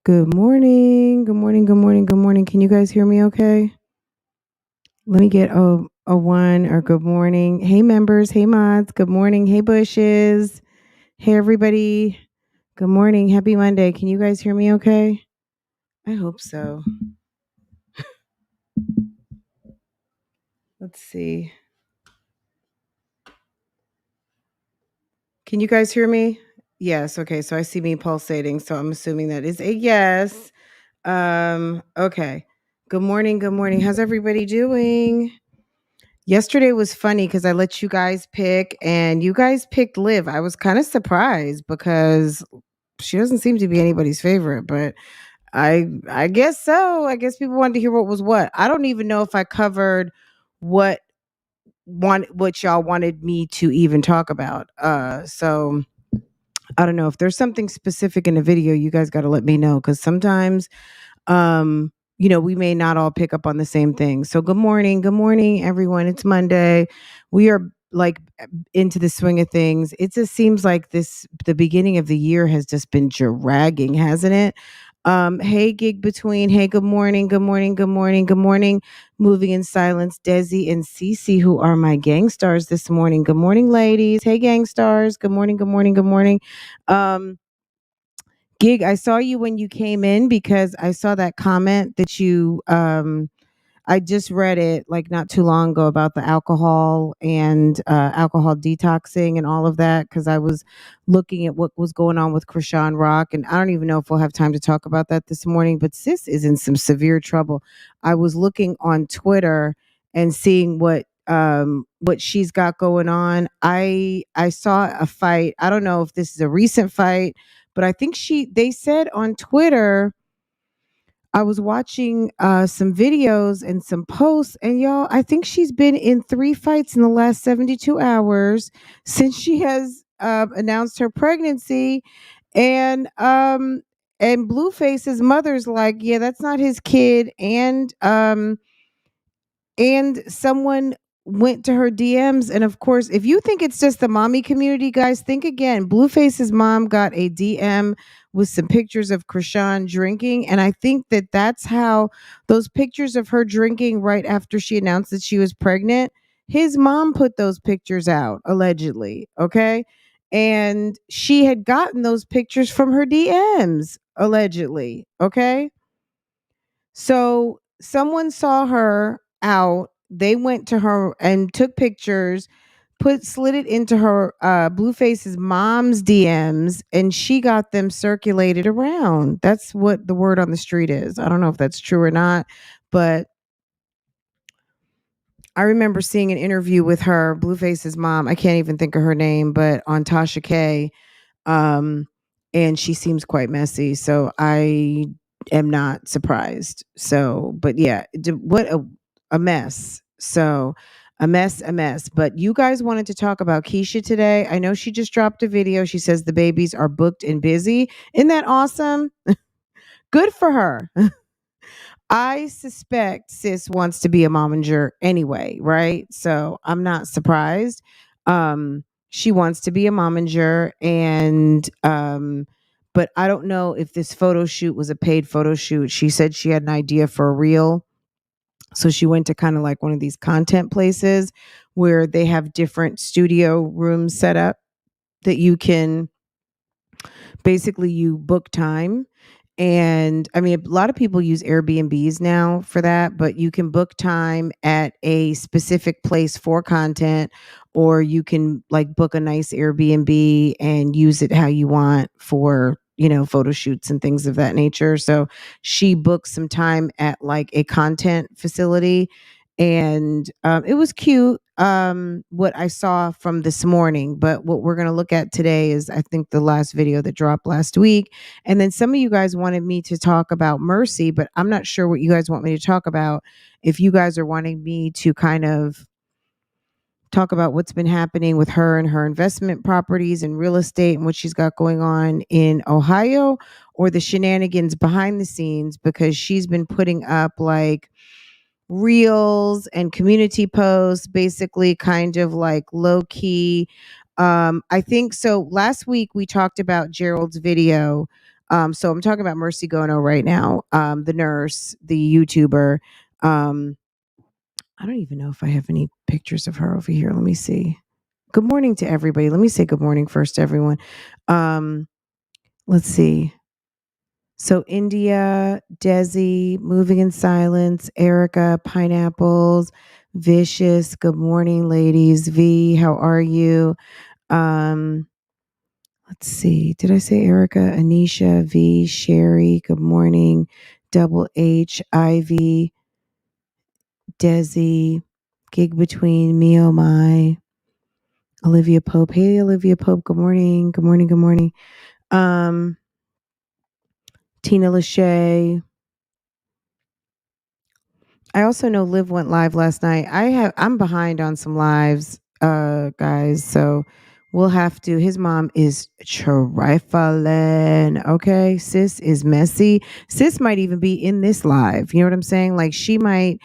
Good morning. Good morning. Good morning. Good morning. Can you guys hear me okay? Let me get a one or good morning. Hey members, hey mods, good morning. Hey bushes. Hey everybody. Good morning. Happy Monday. Can you guys hear me okay? I hope so. Let's see. Can you guys hear me? Yes, okay. So I see me pulsating, so I'm assuming that is a yes. Okay. Good morning. Good morning. How's everybody doing? Yesterday was funny because I let you guys pick and you guys picked Liv. I was kind of surprised because she doesn't seem to be anybody's favorite, but I guess so. I guess people wanted to hear what was what. I don't even know if I covered what what y'all wanted me to even talk about. So I don't know if there's something specific in the video, you guys got to let me know because sometimes we may not all pick up on the same thing. So good morning everyone. It's Monday. We are like into the swing of things. It just seems like the beginning of the year has just been dragging, hasn't it? Hey gig between, hey, good morning, good morning, good morning, good morning. Moving in silence, Desi and Cece, who are my gang stars this morning. Good morning, ladies. Hey gang stars. Good morning, good morning, good morning. Um Gig, I saw you when you came in because I saw that comment that you I just read it like not too long ago about the alcohol and alcohol detoxing and all of that because I was looking at what was going on with Chrisean Rock, and I don't even know if we'll have time to talk about that this morning, but sis is in some severe trouble. I was looking on Twitter and seeing what she's got going on. I saw a fight. I don't know if this is a recent fight, but I think they said on Twitter, I was watching some videos and some posts, and y'all, I think she's been in 3 fights in the last 72 hours since she has announced her pregnancy. And Blueface's mother's like, yeah, that's not his kid. And someone went to her DMs. And of course, if you think it's just the mommy community, guys, think again. Blueface's mom got a DM with some pictures of Chrisean drinking. And I think that that's how those pictures of her drinking right after she announced that she was pregnant, his mom put those pictures out, allegedly. Okay. And she had gotten those pictures from her DMs, allegedly. Okay. So someone saw her out. They went to her and took pictures, slid it into her Blueface's mom's DMs, and she got them circulated around. That's what the word on the street is. I don't know if that's true or not, but I remember seeing an interview with her, Blueface's mom. I can't even think of her name, but on Tasha K. Um, and she seems quite messy. So I am not surprised. So, but yeah, what a mess. So, a mess. But you guys wanted to talk about Keesha today. I know she just dropped a video. She says the babies are booked and busy. Isn't that awesome? Good for her. I suspect sis wants to be a momager anyway, right? So I'm not surprised. She wants to be a momager, and but I don't know if this photo shoot was a paid photo shoot. She said she had an idea for a reel. So she went to kind of like one of these content places where they have different studio rooms set up that you can basically you book time. And I mean, a lot of people use Airbnbs now for that, but you can book time at a specific place for content, or you can like book a nice Airbnb and use it how you want for, photo shoots and things of that nature. So she booked some time at like a content facility, and it was cute, what I saw from this morning. But what we're going to look at today is, I think, the last video that dropped last week. And then some of you guys wanted me to talk about Mercy, but I'm not sure what you guys want me to talk about. If you guys are wanting me to kind of talk about what's been happening with her and her investment properties and real estate and what she's got going on in Ohio, or the shenanigans behind the scenes, because she's been putting up like reels and community posts, basically kind of like low key. I think so. Last week we talked about Gerald's video. So I'm talking about MercyGono right now, the nurse, the YouTuber. I don't even know if I have any pictures of her over here. Let me see. Good morning to everybody. Let me say good morning first to everyone. Let's see. So India, Desi, Moving in Silence, Erica, Pineapples, Vicious. Good morning, ladies. V, how are you? Um, let's see. Did I say Erica, Anisha, V, Sherry? Good morning. Double H, Ivy, Desi, Gig Between, Me Oh My, Olivia Pope. Hey, Olivia Pope. Good morning. Good morning. Good morning. Tina Lachey. I also know Liv went live last night. I'm behind on some lives, guys. So we'll have to. His mom is trifling. Okay. Sis is messy. Sis might even be in this live. You know what I'm saying? Like she might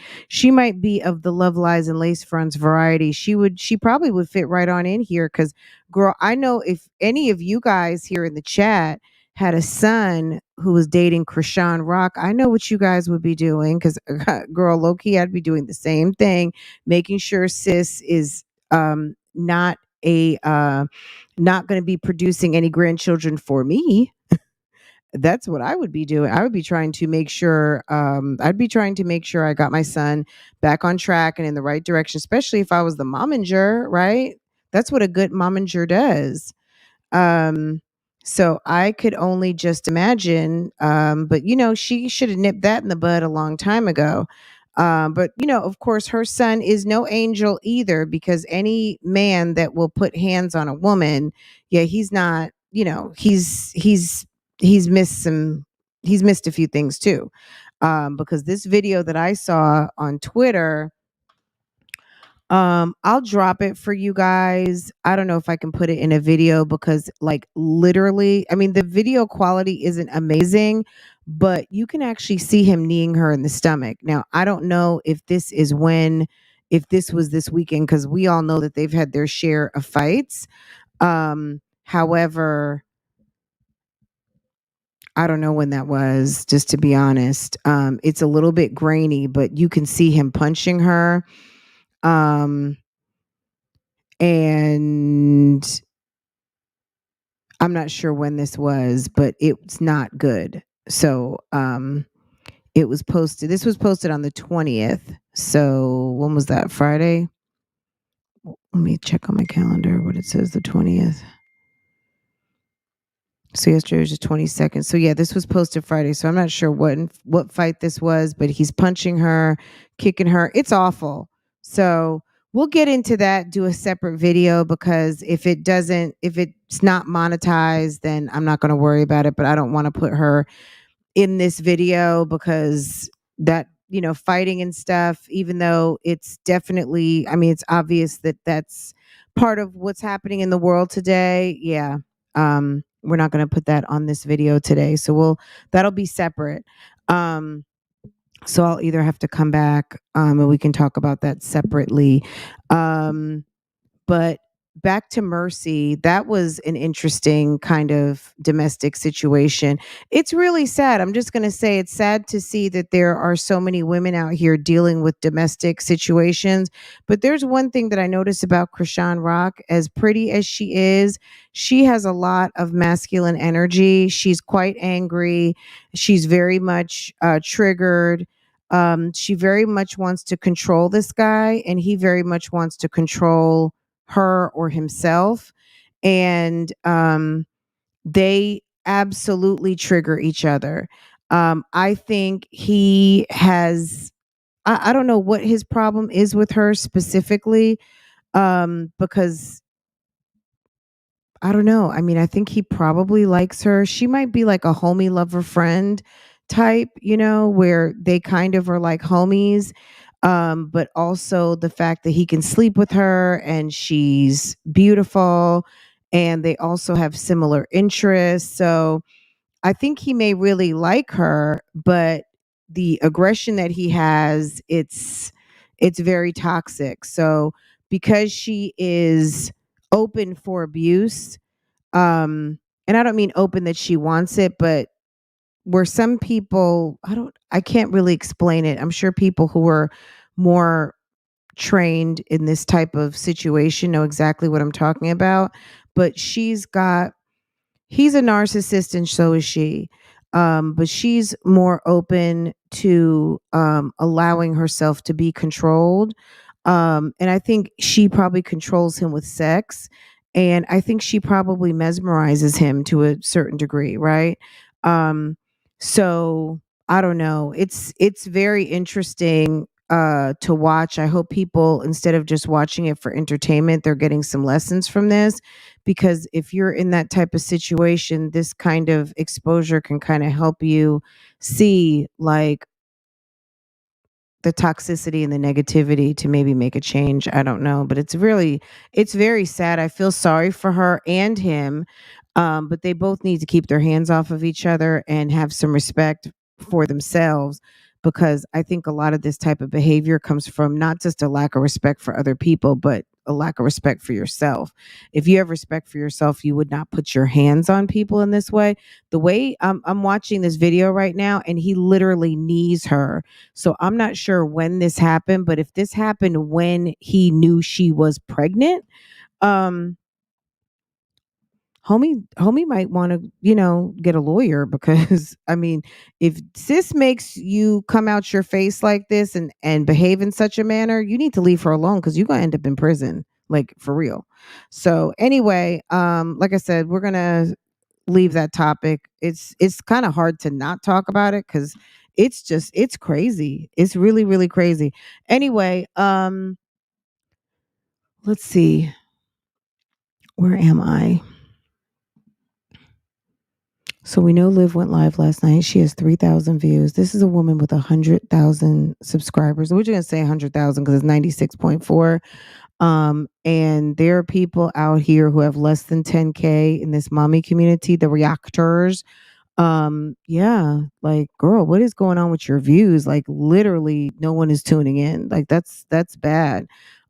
be of the Love Lies and Lacefronts variety. She probably would fit right on in here because girl, I know if any of you guys here in the chat had a son who was dating Chrisean Rock, I know what you guys would be doing because, girl, low key, I'd be doing the same thing, making sure sis is not not going to be producing any grandchildren for me. That's what I would be doing. I would be trying to make sure I'd be trying to make sure I got my son back on track and in the right direction, especially if I was the momanger, right? That's what a good momanger does. Um, so I could only just imagine. But she should have nipped that in the bud a long time ago. But of course, her son is no angel either, because any man that will put hands on a woman, yeah, he's not. He's missed some. He's missed a few things too. Because this video that I saw on Twitter, I'll drop it for you guys. I don't know if I can put it in a video because like literally, I mean the video quality isn't amazing, but you can actually see him kneeing her in the stomach. Now, I don't know if this was this weekend because we all know that they've had their share of fights. However, I don't know when that was, just to be honest. It's a little bit grainy, but you can see him punching her. And I'm not sure when this was, but it's not good. So it was posted. This was posted on the 20th. So when was that? Friday? Let me check on my calendar what it says, the 20th. So yesterday was the 22nd. So yeah, this was posted Friday. So I'm not sure what fight this was, but he's punching her, kicking her. It's awful. So we'll get into that, do a separate video, because if it's not monetized, then I'm not going to worry about it. But I don't want to put her in this video because that, fighting and stuff, even though it's definitely, I mean, it's obvious that that's part of what's happening in the world today. Yeah. We're not going to put that on this video today. So that'll be separate. So I'll either have to come back and we can talk about that separately. But back to Mercy, that was an interesting kind of domestic situation. It's really sad. I'm just going to say it's sad to see that there are so many women out here dealing with domestic situations. But there's one thing that I notice about Chrisean Rock. As pretty as she is, she has a lot of masculine energy. She's quite angry. She's very much triggered. She very much wants to control this guy, and he very much wants to control her or himself. And they absolutely trigger each other. I think he has, I don't know what his problem is with her specifically, because I don't know. I mean, I think he probably likes her. She might be like a homie lover friend type, where they kind of are like homies. But also the fact that he can sleep with her and she's beautiful and they also have similar interests. So I think he may really like her, but the aggression that he has, it's very toxic. So because she is open for abuse, and I don't mean open that she wants it, but where some people, I can't really explain it. I'm sure people who are more trained in this type of situation know exactly what I'm talking about. But he's a narcissist and so is she. But she's more open to allowing herself to be controlled. And I think she probably controls him with sex. And I think she probably mesmerizes him to a certain degree, right? Um, so I don't know. It's very interesting to watch. I hope people, instead of just watching it for entertainment, they're getting some lessons from this, because if you're in that type of situation, this kind of exposure can kind of help you see like the toxicity and the negativity to maybe make a change. I don't know, but it's very sad. I feel sorry for her and him. But they both need to keep their hands off of each other and have some respect for themselves, because I think a lot of this type of behavior comes from not just a lack of respect for other people, but a lack of respect for yourself. If you have respect for yourself, you would not put your hands on people in this way. The way I'm watching this video right now, and he literally knees her. So I'm not sure when this happened, but if this happened when he knew she was pregnant, um, homie might want to, get a lawyer, because I mean, if sis makes you come out your face like this and behave in such a manner, you need to leave her alone, because you're gonna end up in prison, like for real. So anyway, like I said, we're gonna leave that topic. It's kind of hard to not talk about it, because it's crazy. It's really, really crazy. Anyway, let's see. Where am I? So we know Liv went live last night. She has 3,000 views. This is a woman with 100,000 subscribers. We're just gonna say 100,000 because it's 96.4. And there are people out here who have less than 10K in this mommy community, the reactors. Yeah, like, girl, what is going on with your views? Like, literally no one is tuning in. Like, that's bad.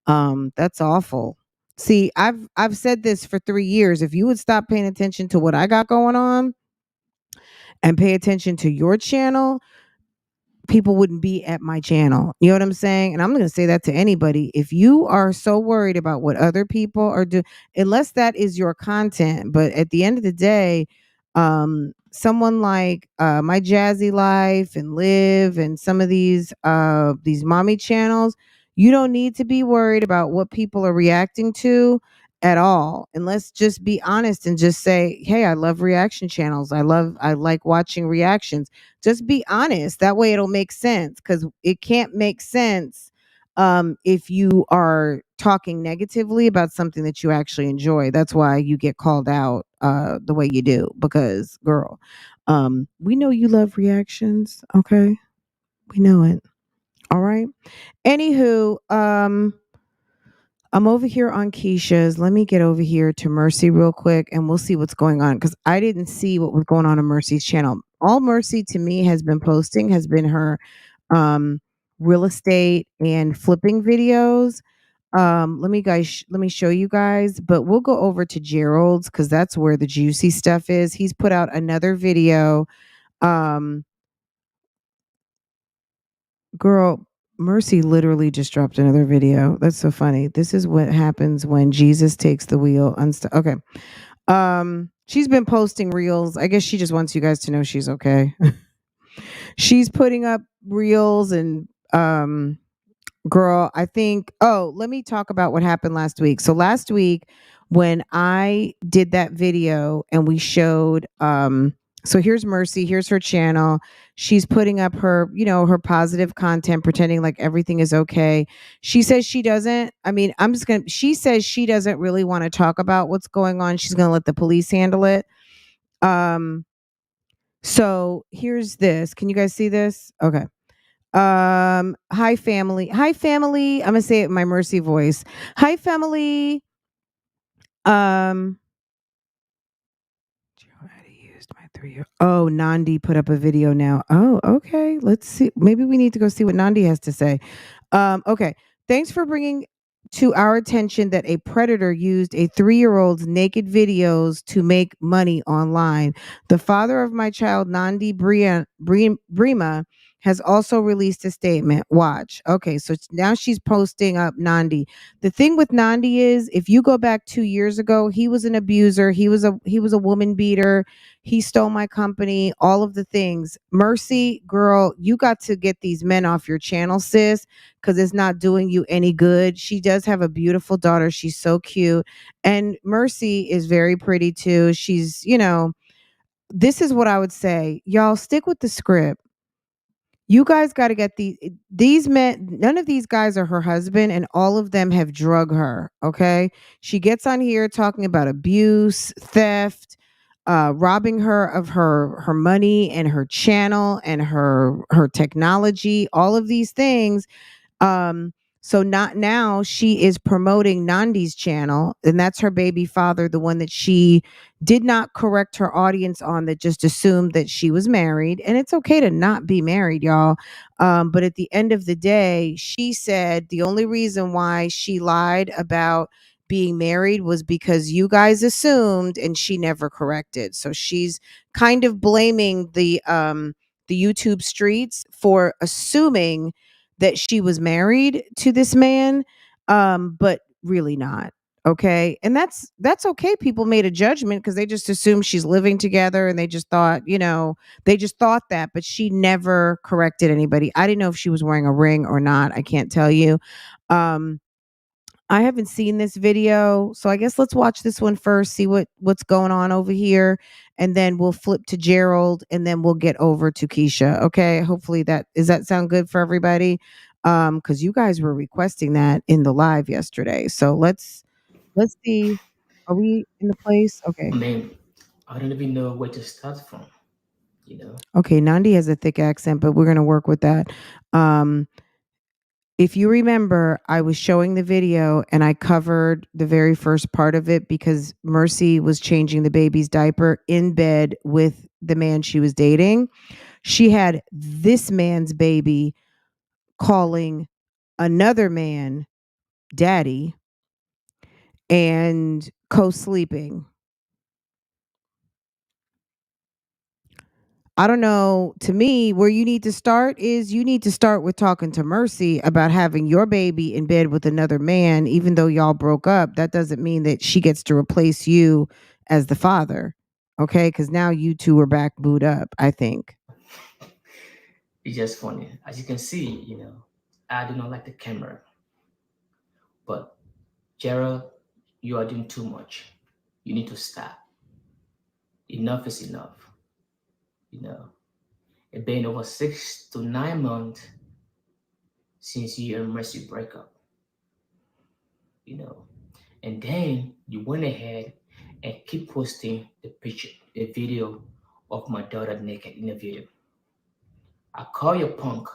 That's awful. See, I've said this for 3 years. If you would stop paying attention to what I got going on and pay attention to your channel, people wouldn't be at my channel. You know what I'm saying? And I'm going to say that to anybody. If you are so worried about what other people are doing, unless that is your content, but at the end of the day, someone like My Jazzy Life and Live and some of these mommy channels, you don't need to be worried about what people are reacting to at all. And let's just be honest and just say, hey, I love reaction channels. I like watching reactions. Just be honest. That way it'll make sense, because it can't make sense if you are talking negatively about something that you actually enjoy. That's why you get called out the way you do, because, girl, we know you love reactions. Okay. We know it. All right. Anywho, I'm over here on Keesha's. Let me get over here to Mercy real quick and we'll see what's going on, because I didn't see what was going on Mercy's channel. All Mercy to me has been posting has been her um, real estate and flipping videos. Let me show you guys, but we'll go over to Gerald's because that's where the juicy stuff is. He's put out another video. Um, Girl, Mercy literally just dropped another video. That's so funny. This is what happens when Jesus takes the wheel. Okay. She's been posting reels. I guess she just wants you guys to know she's okay. She's putting up reels and girl, I think, let me talk about what happened last week. So last week when I did that video and we showed so here's Mercy, here's her channel. She's putting up her, her positive content, pretending like everything is okay. She says she doesn't. I mean, she says she doesn't really want to talk about what's going on. She's going to let the police handle it. So here's this. Can you guys see this? Okay. Hi family. Hi family. I'm gonna say it in my Mercy voice. Hi family. Um Addy used my 3 year. Oh, Nandi put up a video now. Oh, okay. Let's see. Maybe we need to go see what Nandi has to say. Okay. Thanks for bringing to our attention that a predator used a 3-year-old's naked videos to make money online. The father of my child, Nandi Brima, has also released a statement. Watch. Okay, so now she's posting up Nandi. The thing with Nandi is, if you go back 2 years ago, he was an abuser. He was a woman beater. He stole my company. All of the things. Mercy, girl, you got to get these men off your channel, sis, because it's not doing you any good. She does have a beautiful daughter. She's so cute, and Mercy is very pretty too. She's, this is what I would say. Y'all stick with the script. You guys got to get these men. None of these guys are her husband, and all of them have drug her. Okay, she gets on here talking about abuse, theft, robbing her of her money and her channel and her technology. All of these things. Um, so not now she is promoting Nandi's channel, and that's her baby father, the one that she did not correct her audience on, that just assumed that she was married. And it's okay to not be married, y'all. But at the end of the day, she said the only reason why she lied about being married was because you guys assumed, and she never corrected. So she's kind of blaming the YouTube streets for assuming that she was married to this man, but really not. Okay. And that's okay. People made a judgment because they just assumed she's living together, and they just thought, they just thought that, but she never corrected anybody. I didn't know if she was wearing a ring or not. I can't tell you. Um, I haven't seen this video, so I guess let's watch this one first, see what's going on over here, and then we'll flip to Gerald, and then we'll get over to Keesha. Okay, hopefully that sound good for everybody, because you guys were requesting that in the live yesterday. So let's see. Are we in the place? Okay. I mean, I don't even know where to start from, you know. Okay, Nandi has a thick accent, but we're gonna work with that. Um, If you remember, I was showing the video and I covered the very first part of it because Mercy was changing the baby's diaper in bed with the man she was dating. She had this man's baby calling another man daddy and co-sleeping. I don't know. To me, where you need to start is you need to start with talking to Mercy about having your baby in bed with another man, even though y'all broke up. That doesn't mean that she gets to replace you as the father. Okay. Because now you two are back booed up, I think. It's just funny. As you can see, I do not like the camera. But Gerald, you are doing too much. You need to stop. Enough is enough. You know, it's been over 6 to 9 months since you and Mercy break up. You know, and then you went ahead and keep posting the picture, the video of my daughter naked in the video. I call you punk.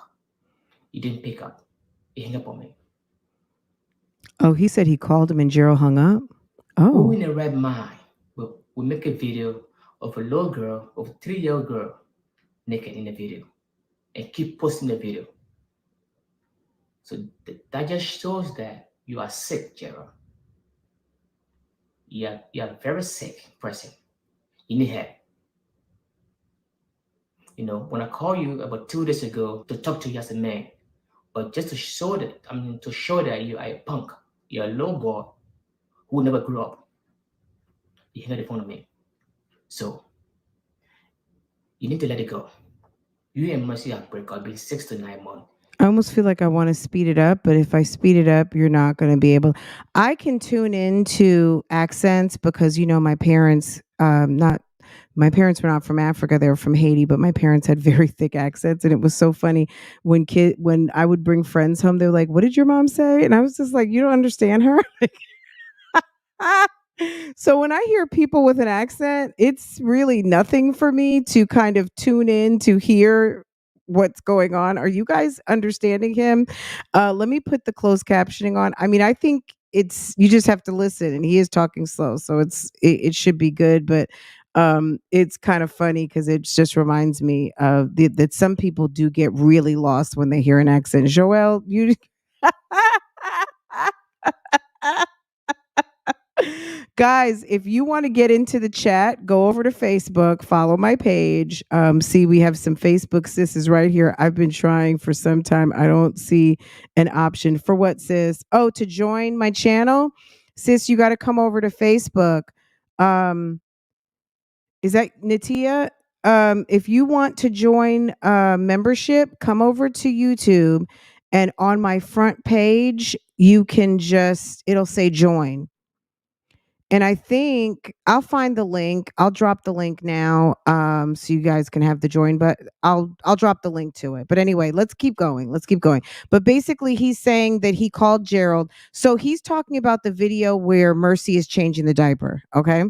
You didn't pick up. You hang up on me. Oh, he said he called him and Gerald hung up. Who Oh, in a red mind will make a video of a little girl, of a 3-year-old girl, naked in the video, and keep posting the video? So that just shows that you are sick, Gerald. You are a very sick person. You need help. When I called you about 2 days ago to talk to you as a man, but just to show that you are a punk, you're a low boy who never grew up. You hang up the phone on me. So you need to let it go. You and Mercy have break up been 6 to 9 months. I almost feel like I want to speed it up, but if I speed it up, you're not going to be able. I can tune into accents because my parents, not my parents were not from Africa; they were from Haiti. But my parents had very thick accents, and it was so funny when I would bring friends home. They were like, "What did your mom say?" And I was just like, "You don't understand her." So when I hear people with an accent, it's really nothing for me to kind of tune in to hear what's going on. Are you guys understanding him? Let me put the closed captioning on. I mean, I think it's you just have to listen, and he is talking slow, so it should be good. But it's kind of funny because it just reminds me of that some people do get really lost when they hear an accent. Joel, you. Guys, if you want to get into the chat, go over to Facebook, follow my page. See, we have some Facebook sisters right here. I've been trying for some time. I don't see an option for what, sis? Oh, to join my channel? Sis, you got to come over to Facebook. Um, is that Natia? If you want to join membership, come over to YouTube, and on my front page, you can just, it'll say join. And I think I'll find the link. I'll drop the link now, so you guys can have the join. But I'll drop the link to it. But anyway, let's keep going. Let's keep going. But basically, he's saying that he called Gerald. So he's talking about the video where Mercy is changing the diaper. Okay.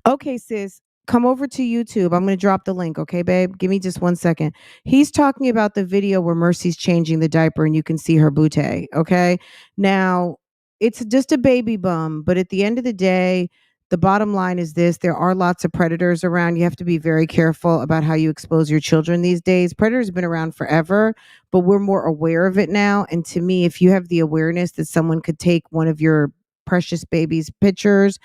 Okay, sis, come over to YouTube. I'm going to drop the link. Okay, babe? Give me just 1 second. He's talking about the video where Mercy's changing the diaper and you can see her booty. Okay. Now, it's just a baby bum, but at the end of the day, the bottom line is this: there are lots of predators around. You have to be very careful about how you expose your children these days. Predators have been around forever, but we're more aware of it now. And to me, if you have the awareness that someone could take one of your precious baby's pictures,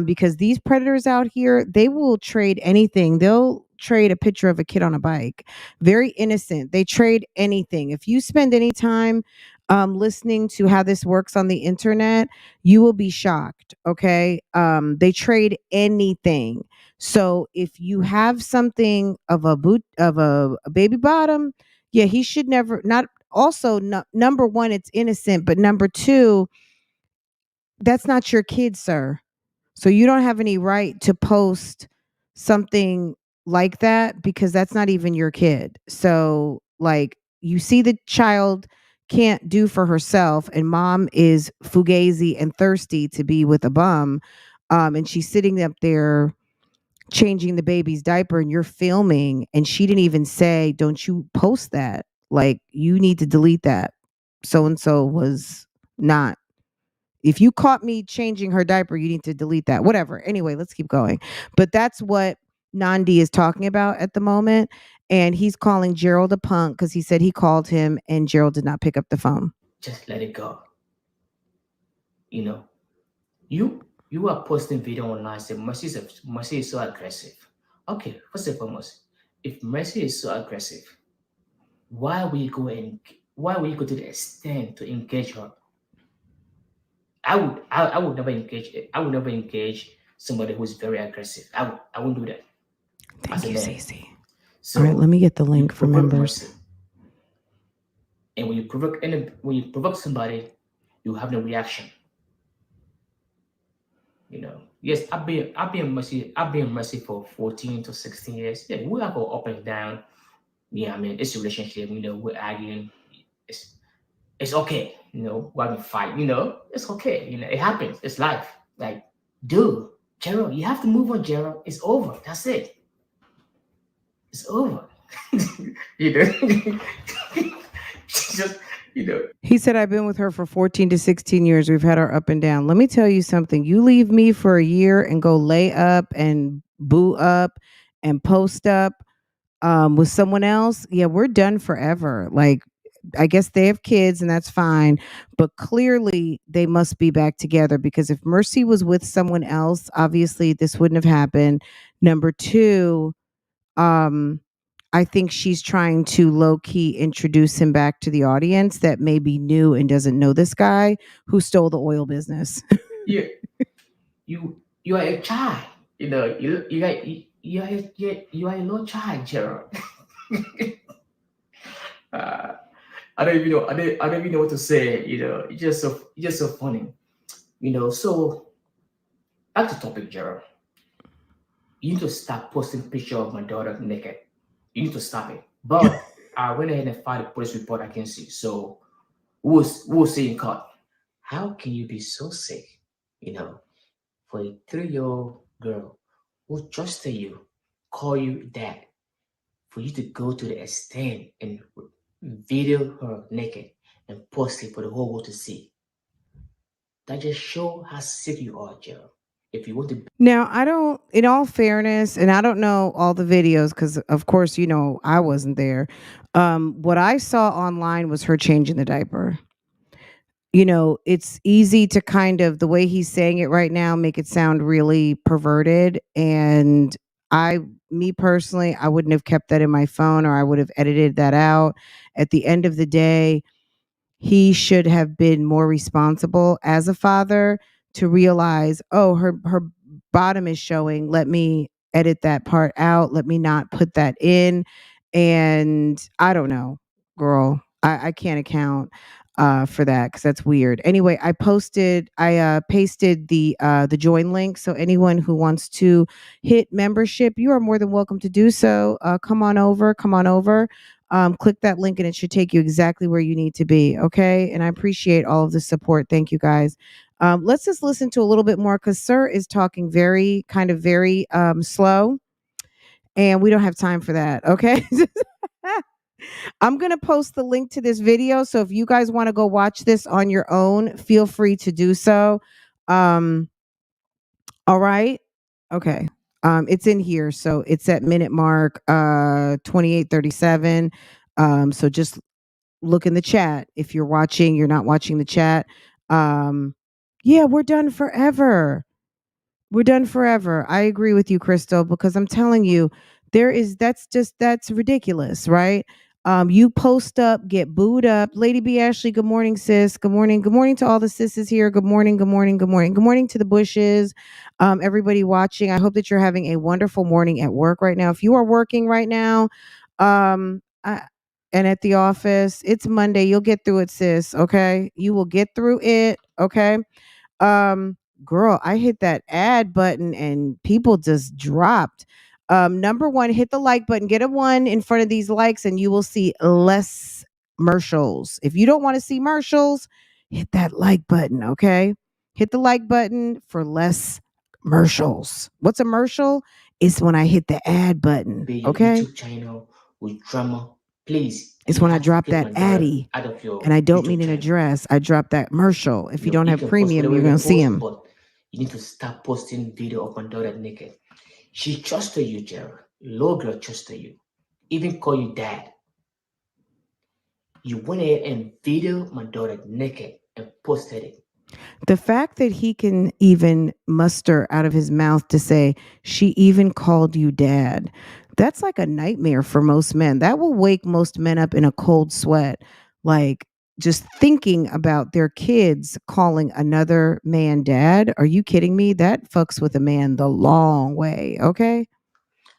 because these predators out here, they will trade anything. They'll trade a picture of a kid on a bike. Very innocent. They trade anything. If you spend any time listening to how this works on the internet, you will be shocked. Okay. They trade anything. So if you have something of a boot of a baby bottom, yeah, he should never not also no, number one, it's innocent, but number two, that's not your kid, sir. So you don't have any right to post something like that because that's not even your kid. So like you see the child can't do for herself and mom is fugazi and thirsty to be with a bum, and she's sitting up there changing the baby's diaper and you're filming and she didn't even say don't you post that, like you need to delete that. So and so was not, if you caught me changing her diaper, you need to delete that. Whatever. Anyway, let's keep going. But that's what Nandi is talking about at the moment. And he's calling Gerald a punk because he said he called him and Gerald did not pick up the phone. Just let it go. You know, you are posting video online saying Mercy is so aggressive. Okay, first and foremost, if Mercy is so aggressive, why will you go and why will you go to the extent to engage her? I would never engage. I would never engage somebody who's very aggressive. I wouldn't do that. Thank you, Cece. So all right, let me get the link for members. Mercy. And when you provoke somebody, you have no reaction. You know, yes, I've been Mercy for 14 to 16 years. Yeah, we all go up and down. Yeah, I mean it's a relationship, we're arguing. It's okay, we're having a fight, it's okay, it happens, it's life. Like, dude, Gerald, you have to move on, Gerald. It's over. That's it. It's over. you know. Just He said, I've been with her for 14 to 16 years. We've had our up and down. Let me tell you something. You leave me for a year and go lay up and boo up and post up with someone else. Yeah, we're done forever. Like, I guess they have kids and that's fine. But clearly they must be back together because if Mercy was with someone else, obviously this wouldn't have happened. Number two, I think she's trying to low key introduce him back to the audience that maybe knew and doesn't know this guy who stole the oil business. Yeah, you are a child. You are a little child, Gerald. I don't even know. I don't even know what to say. It's just so funny. So back to topic, Gerald. You need to stop posting picture of my daughter naked. You need to stop it. But I went ahead and filed a police report against you. So we'll see in court. How can you be so sick, for a 3-year-old girl who trusted you, call you dad, for you to go to the extent and video her naked and post it for the whole world to see? That just show how sick you are, Gerald. If you want to. Now, I don't, in all fairness, and I don't know all the videos because, of course, I wasn't there. What I saw online was her changing the diaper. it's easy to kind of, the way he's saying it right now, make it sound really perverted. And I, me personally, I wouldn't have kept that in my phone, or I would have edited that out. At the end of the day, he should have been more responsible as a father to realize, oh, her bottom is showing. Let me edit that part out. Let me not put that in. And I don't know, girl. I can't account for that because that's weird. Anyway, I pasted the join link. So anyone who wants to hit membership, you are more than welcome to do so. Come on over. Come on over. Click that link and it should take you exactly where you need to be. Okay. And I appreciate all of the support. Thank you guys. Let's just listen to a little bit more because Sir is talking very slow, and we don't have time for that. Okay. I'm going to post the link to this video. So if you guys want to go watch this on your own, feel free to do so. Um, all right. Okay. It's in here. So it's at minute mark 28:37. So just look in the chat. If you're watching, you're not watching the chat. Yeah, we're done forever. We're done forever. I agree with you, Crystal, because I'm telling you, that's ridiculous, right? You post up, get booed up. Lady B Ashley, good morning, sis. Good morning. Good morning to all the sisters here. Good morning, good morning, good morning. Good morning to the bushes. Everybody watching. I hope that you're having a wonderful morning at work right now. If you are working right now, I, and at the office, it's Monday. You'll get through it, sis. Okay. You will get through it. Okay. Um, Girl, I hit that add button and people just dropped. Number one, hit the like button, get a one in front of these likes, and you will see less commercials. If you don't want to see commercials, hit that like button, okay? Hit the like button for less commercials. What's a commercial? It's when I hit the add button, Be your okay? YouTube channel with drama. Please, It's you when I have to drop take that my daughter Addy, out of and your I don't YouTube mean an channel. address. I drop that commercial. If you don't You have can post premium, whatever you're you gonna can see post, them. but you need to start posting video of my daughter naked. She trusted you, Gerald. Low girl trusted you. Even call you dad. You went ahead and video my daughter naked and posted it. The fact that he can even muster out of his mouth to say, she even called you dad, that's like a nightmare for most men. That will wake most men up in a cold sweat. Like, just thinking about their kids calling another man dad. Are you kidding me? That fucks with a man the long way. Okay.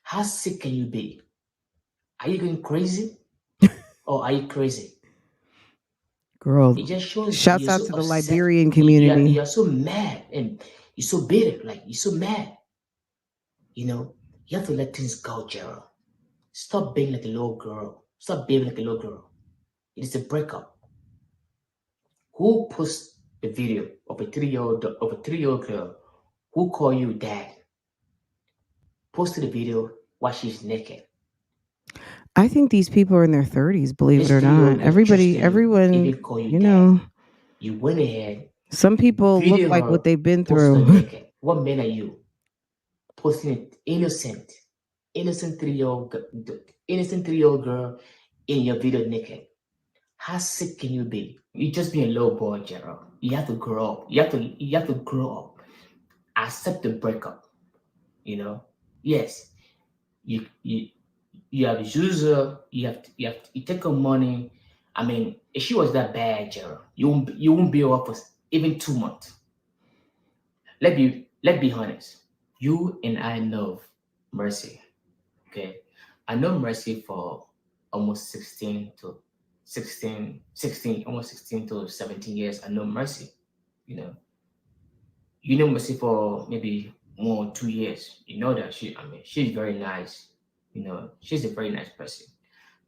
How sick can you be? Are you going crazy? Or are you crazy? Girl, It just shows shouts you're out so to the upset. Liberian You community. are so mad and you're so bitter. Like you're so mad. You have to let things go, Gerald. Stop being like a little girl. Stop being like a little girl. It is a breakup. Who posts the video of a 3-year-old girl who call you dad? Posted the video while she's naked. I think these people are in their 30s, believe it This or not. 3-year-old girl Everybody, trusted you, everyone, even call you you dad. know, You went ahead, some people look video like what her, they've been posted her through. naked. What men are you? Posting it innocent 3-year-old girl in your video naked. How sick can you be? You just be a little boy, Gerald. You have to grow up. You have to grow up. Accept the breakup. Yes, you you have used her. You take her money. I mean, if she was that bad, Gerald, you won't be her for even 2 months. Let's be honest. You and I know Mercy. Okay, I know Mercy for almost 16 to 17 years. I know Mercy. You know, you know Mercy for maybe 1 or 2 years. You know that she's very nice. She's a very nice person.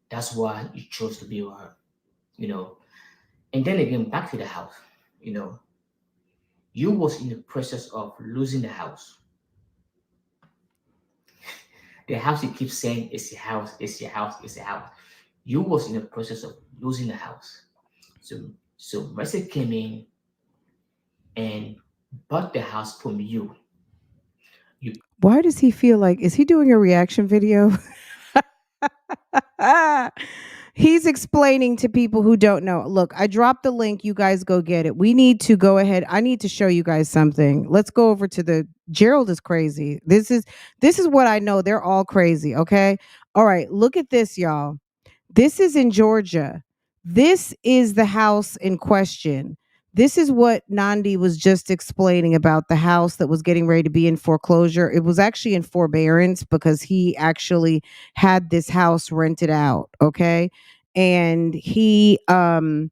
That's why you chose to be with her. You know, and then again, back to the house. You know, you was in the process of losing the house. The house you keep saying is your house, it's your house, it's your house. You was in the process of losing the house. So Mercy came in and bought the house from you. You Why does he feel like, is he doing a reaction video? He's explaining to people who don't know. Look, I dropped the link. You guys go get it. We need to go ahead. I need to show you guys something. Let's go over to the Gerald is crazy. This is what I know. They're all crazy. Okay. All right. Look at this, y'all. This is in Georgia. This is the house in question. This is what Nandi was just explaining about the house that was getting ready to be in foreclosure. It was actually in forbearance because he actually had this house rented out, okay? And he was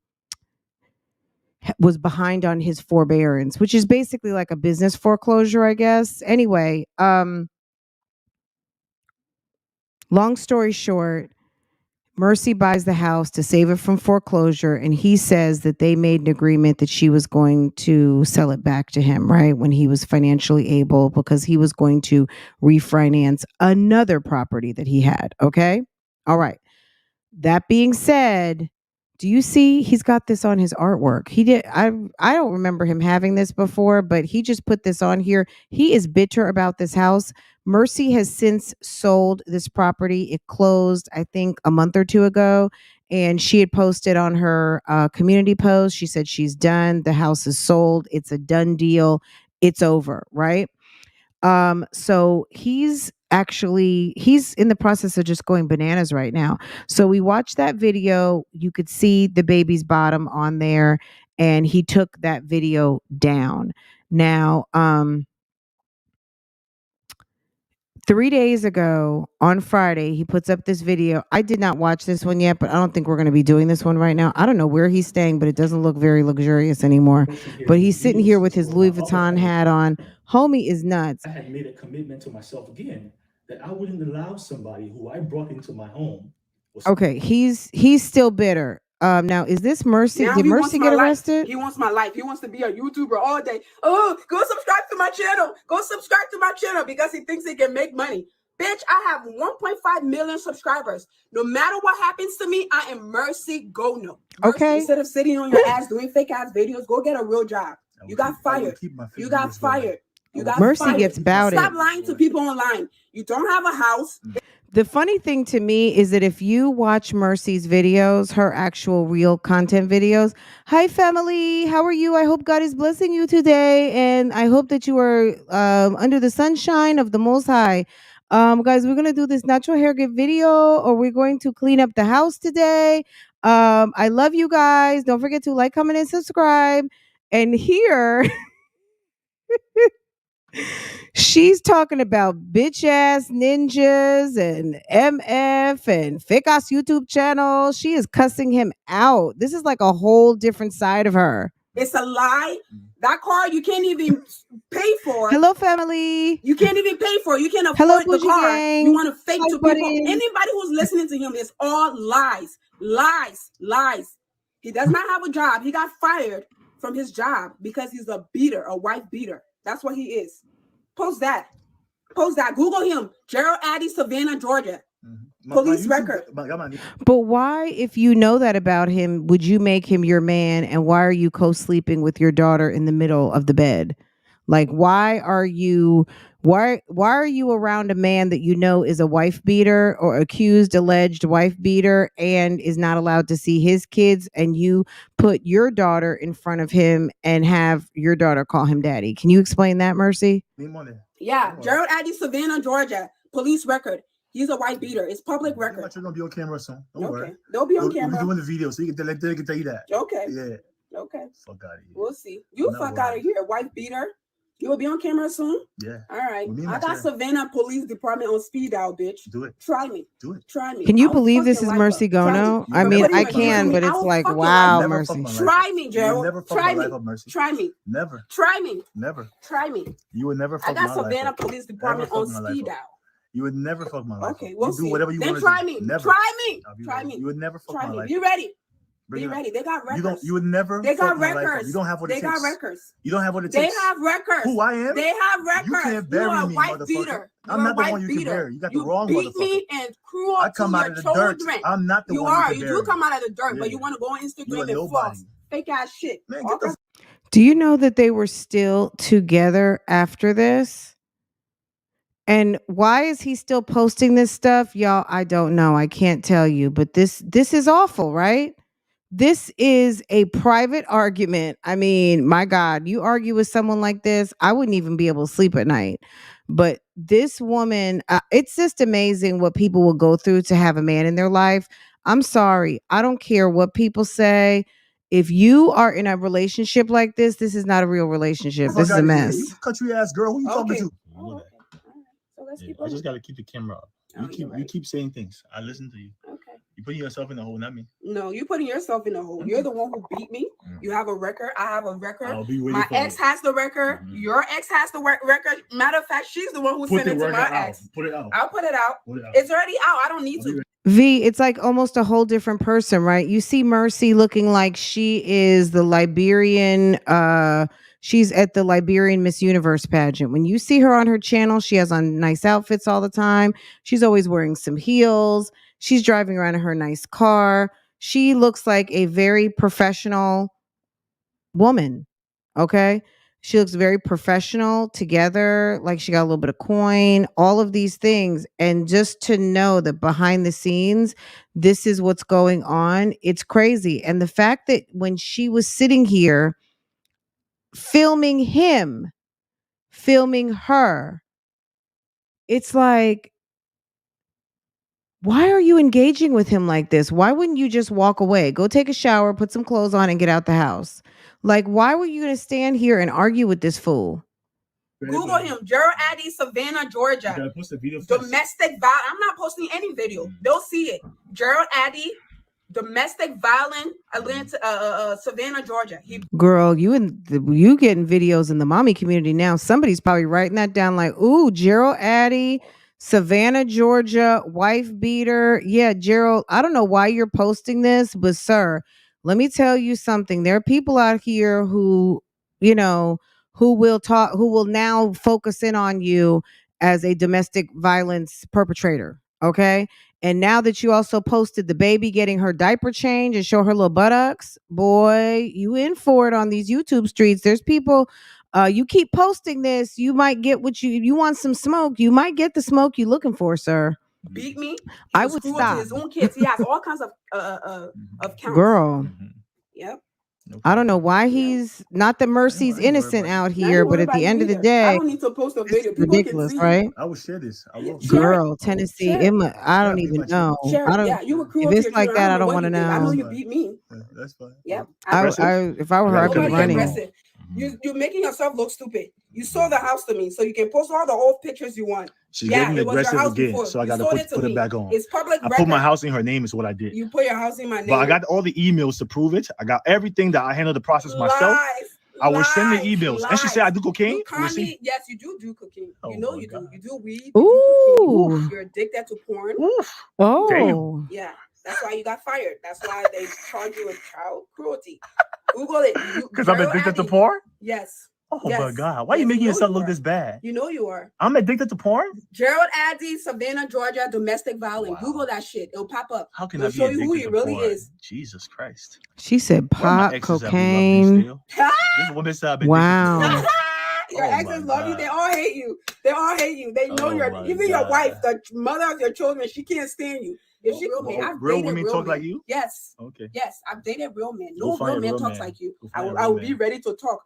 behind on his forbearance, which is basically like a business foreclosure, I guess. Anyway, long story short, Mercy buys the house to save it from foreclosure, and he says that they made an agreement that she was going to sell it back to him, right, when he was financially able, because he was going to refinance another property that he had. Okay. All right. That being said, do you see he's got this on his artwork? He did. I don't remember him having this before, but he just put this on here. He is bitter about this house. Mercy has since sold this property. It closed, I think, a month or two ago. And she had posted on her community post. She said she's done. The house is sold. It's a done deal. It's over, right? So he's in the process of just going bananas right now. So we watched that video. You could see the baby's bottom on there, and he took that video down. Now, 3 days ago on Friday, he puts up this video. I did not watch this one yet, but I don't think we're going to be doing this one right now. I don't know where he's staying, but it doesn't look very luxurious anymore. But he's sitting here with his Louis Vuitton hat on. Homie is nuts. I had made a commitment to myself again that I wouldn't allow somebody who I brought into my home. Okay, he's still bitter. Now is this Mercy? Now Did Mercy get arrested? He wants my life. He wants to be a YouTuber all day. Oh, go subscribe to my channel. Go subscribe to my channel because he thinks he can make money. Bitch, I have 1.5 million subscribers. No matter what happens to me, I am MercyGono. Okay. Instead of sitting on your ass doing fake ass videos, go get a real job. You got fired. You got fired. You got Mercy fired. gets bouted. Stop lying to people online. You don't have a house. The funny thing to me is that if you watch Mercy's videos, her actual real content videos, hi family, how are you? I hope God is blessing you today, and I hope that you are under the sunshine of the Most High. Guys, we're gonna do this natural hair gift video, or we're going to clean up the house today. I love you guys. Don't forget to like, comment, and subscribe. And here. She's talking about bitch ass ninjas and MF and fake ass YouTube channel. She is cussing him out. This is like a whole different side of her. It's a lie. That car you can't even pay for. Hello, family. You can't even pay for it. You can't afford the car. Gang. You want to fake Hi, to buddy. people. Anybody who's listening to him is all lies. Lies. Lies. He does not have a job. He got fired from his job because he's a beater, a wife beater. That's what he is. Post that. Post that. Google him. Gerald, Addy, Savannah, Georgia. Police record. But why, if you know that about him, would you make him your man? And why are you co-sleeping with your daughter in the middle of the bed? Like, why are you around a man that you know is a wife beater or accused, alleged wife beater, and is not allowed to see his kids, and you put your daughter in front of him and have your daughter call him daddy? Can you explain that, Mercy? Yeah, Gerald, Addy, Savannah, Georgia. Police record. He's a white beater. It's public record. You're gonna be on camera soon. Don't worry. They'll be on camera. We're doing the video, so you can tell you that. Okay. Yeah. Okay. Fuck out of here. We'll see. You fuck out of here, white beater. You will be on camera soon? Yeah. All right. I got Savannah Police Department on speed dial, bitch. Do it. Try me. Do it. Try me. Can you believe this is MercyGono? I mean, I can, but it's like, wow, Mercy. Try me, Gerald. Try me. Try me. Never. Try me. Never. Try me. You would never fuck my life up. I got Savannah Police Department on speed dial. You would never fuck my life. Okay, we'll see. Do whatever you want to do. Then try me. Never. Try me. Try me. You would never fuck my life. Be ready. Be ready. They got records. You would never. They got records. You don't have what it takes. They got records. You don't have what it takes. They have records. Who I am? They have records. You can't bury me, motherfucker. I'm not the one you can bury. You got the wrong motherfucker. You beat me and cruel to your children. I'm not the one you can bury. You do come out of the dirt, but you want to go on Instagram and floss. Fake ass shit. Man, do you know that they were still together after this? And why is he still posting this stuff? Y'all, I don't know. I can't tell you, but this is awful, right? This is a private argument. I mean, my God, you argue with someone like this, I wouldn't even be able to sleep at night. But this woman, it's just amazing what people will go through to have a man in their life. I'm sorry. I don't care what people say. If you are in a relationship like this is not a real relationship. This is a mess. You country ass girl, who you talking to? Oh, okay. So let's keep I just gotta keep the camera up. You keep saying things. I listen to you. Okay. You putting yourself in the hole, not me. No, you putting yourself in the hole. You're the one who beat me. You have a record. I have a record. I'll be waiting my for ex has the record. Your ex has the record. Matter of fact, she's the one who sent it to my ex. Put it out. I'll put it out. It's already out. I don't need to. V, it's like almost a whole different person, right? You see Mercy looking like she is the Liberian, she's at the Liberian Miss Universe pageant. When you see her on her channel, she has on nice outfits all the time. She's always wearing some heels. She's driving around in her nice car. She looks like a very professional woman. Okay. She looks very professional together, like she got a little bit of coin, all of these things. And just to know that behind the scenes, this is what's going on, it's crazy. And the fact that when she was sitting here filming him, filming her, it's like, why are you engaging with him like this? Why wouldn't you just walk away? Go take a shower, put some clothes on, and get out the house. Like, why were you going to stand here and argue with this fool? Google him, Gerald, Addy, Savannah, Georgia. Domestic violence. I'm not posting any video. They'll see it. Gerald, Addy, domestic violence, Atlanta, Savannah, Georgia. Girl, you getting videos in the mommy community now. Somebody's probably writing that down like, ooh, Gerald, Addy, Savannah, Georgia, wife beater. Yeah, Gerald, I don't know why you're posting this, but sir, let me tell you something. There are people out here who, who will now focus in on you as a domestic violence perpetrator. Okay. And now that you also posted the baby getting her diaper change and show her little buttocks, boy, you in for it on these YouTube streets. There's people, you keep posting this, you might get what you want some smoke. You might get the smoke you looking for, sir. Beat me. I would stop. To his own kids. He has all kinds of counts. Girl. Yep. I don't know why he's not that Mercy's innocent out here, but at the end of the day, I don't need to post a video. Ridiculous, right? I will share this. I will. Girl, Tennessee, I don't even know. You were cruel. If it's like that, I don't want to know. I know you beat me. That's fine. Yeah. If I were her, I'd be running. You're making yourself look stupid. You sold the house to me, so you can post all the old pictures you want. She's getting aggressive again, so I got to put it back on. It's public record. I put my house in her name is what I did. You put your house in my name. But I got all the emails to prove it. I got everything that I handled the process myself. I will send the emails. And she said I do cocaine. Yes, you do cocaine. You know you do. You do weed. Ooh. You're addicted to porn. Oh. Damn. Yeah. That's why you got fired. That's why they charge you with child cruelty. Google it. Because I'm addicted to porn? Yes. Oh my God. Why are you making yourself look this bad? You know you are. I'm addicted to porn? Gerald, Addy, Savannah, Georgia, domestic violence. Wow. Google that shit. It'll pop up. How can I show you who he really is? Jesus Christ. She said pot, cocaine. This woman said I've been wow. Your exes love you. They all hate you. They all hate you. They know even your wife, the mother of your children, she can't stand you. If she real man, real women talk like you? Yes. Okay. Yes, I've dated real men. No real man talks like you. I will be ready to talk.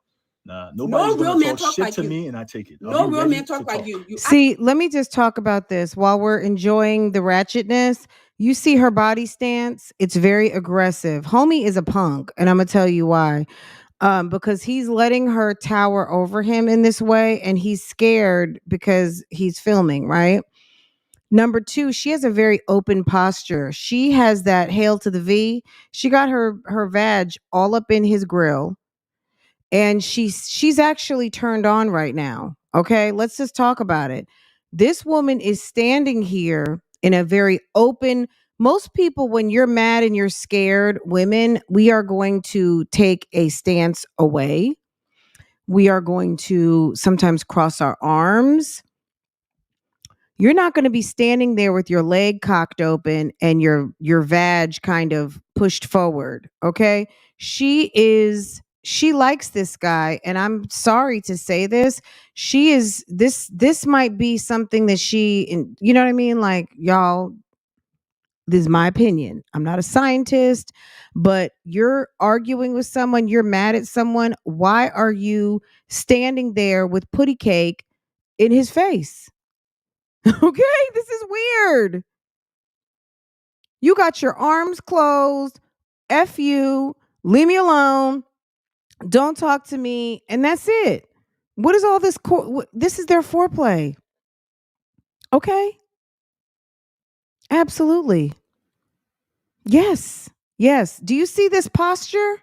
Nah, nobody's gonna talk shit to me, and I take it. No real man talk like you. See, let me just talk about this while we're enjoying the ratchetness. You see her body stance; it's very aggressive. Homie is a punk, and I'm gonna tell you why. Because he's letting her tower over him in this way, and he's scared because he's filming, right? Number two, she has a very open posture. She has that hail to the V. She got her vag all up in his grill. And she's actually turned on right now. Okay, let's just talk about it. This woman is standing here in a very open. Most people, when you're mad and you're scared, women, we are going to take a stance away. We are going to sometimes cross our arms. You're not going to be standing there with your leg cocked open and your vag kind of pushed forward. Okay, she is she likes this guy, and I'm sorry to say this. She is this might be something that you know what I mean? Like, y'all, this is my opinion. I'm not a scientist, but you're arguing with someone, you're mad at someone. Why are you standing there with putty cake in his face? Okay, this is weird. You got your arms closed. F you. Leave me alone. Don't talk to me. And that's it. What is all this? This is their foreplay. Okay. Absolutely. Yes. Yes. Do you see this posture?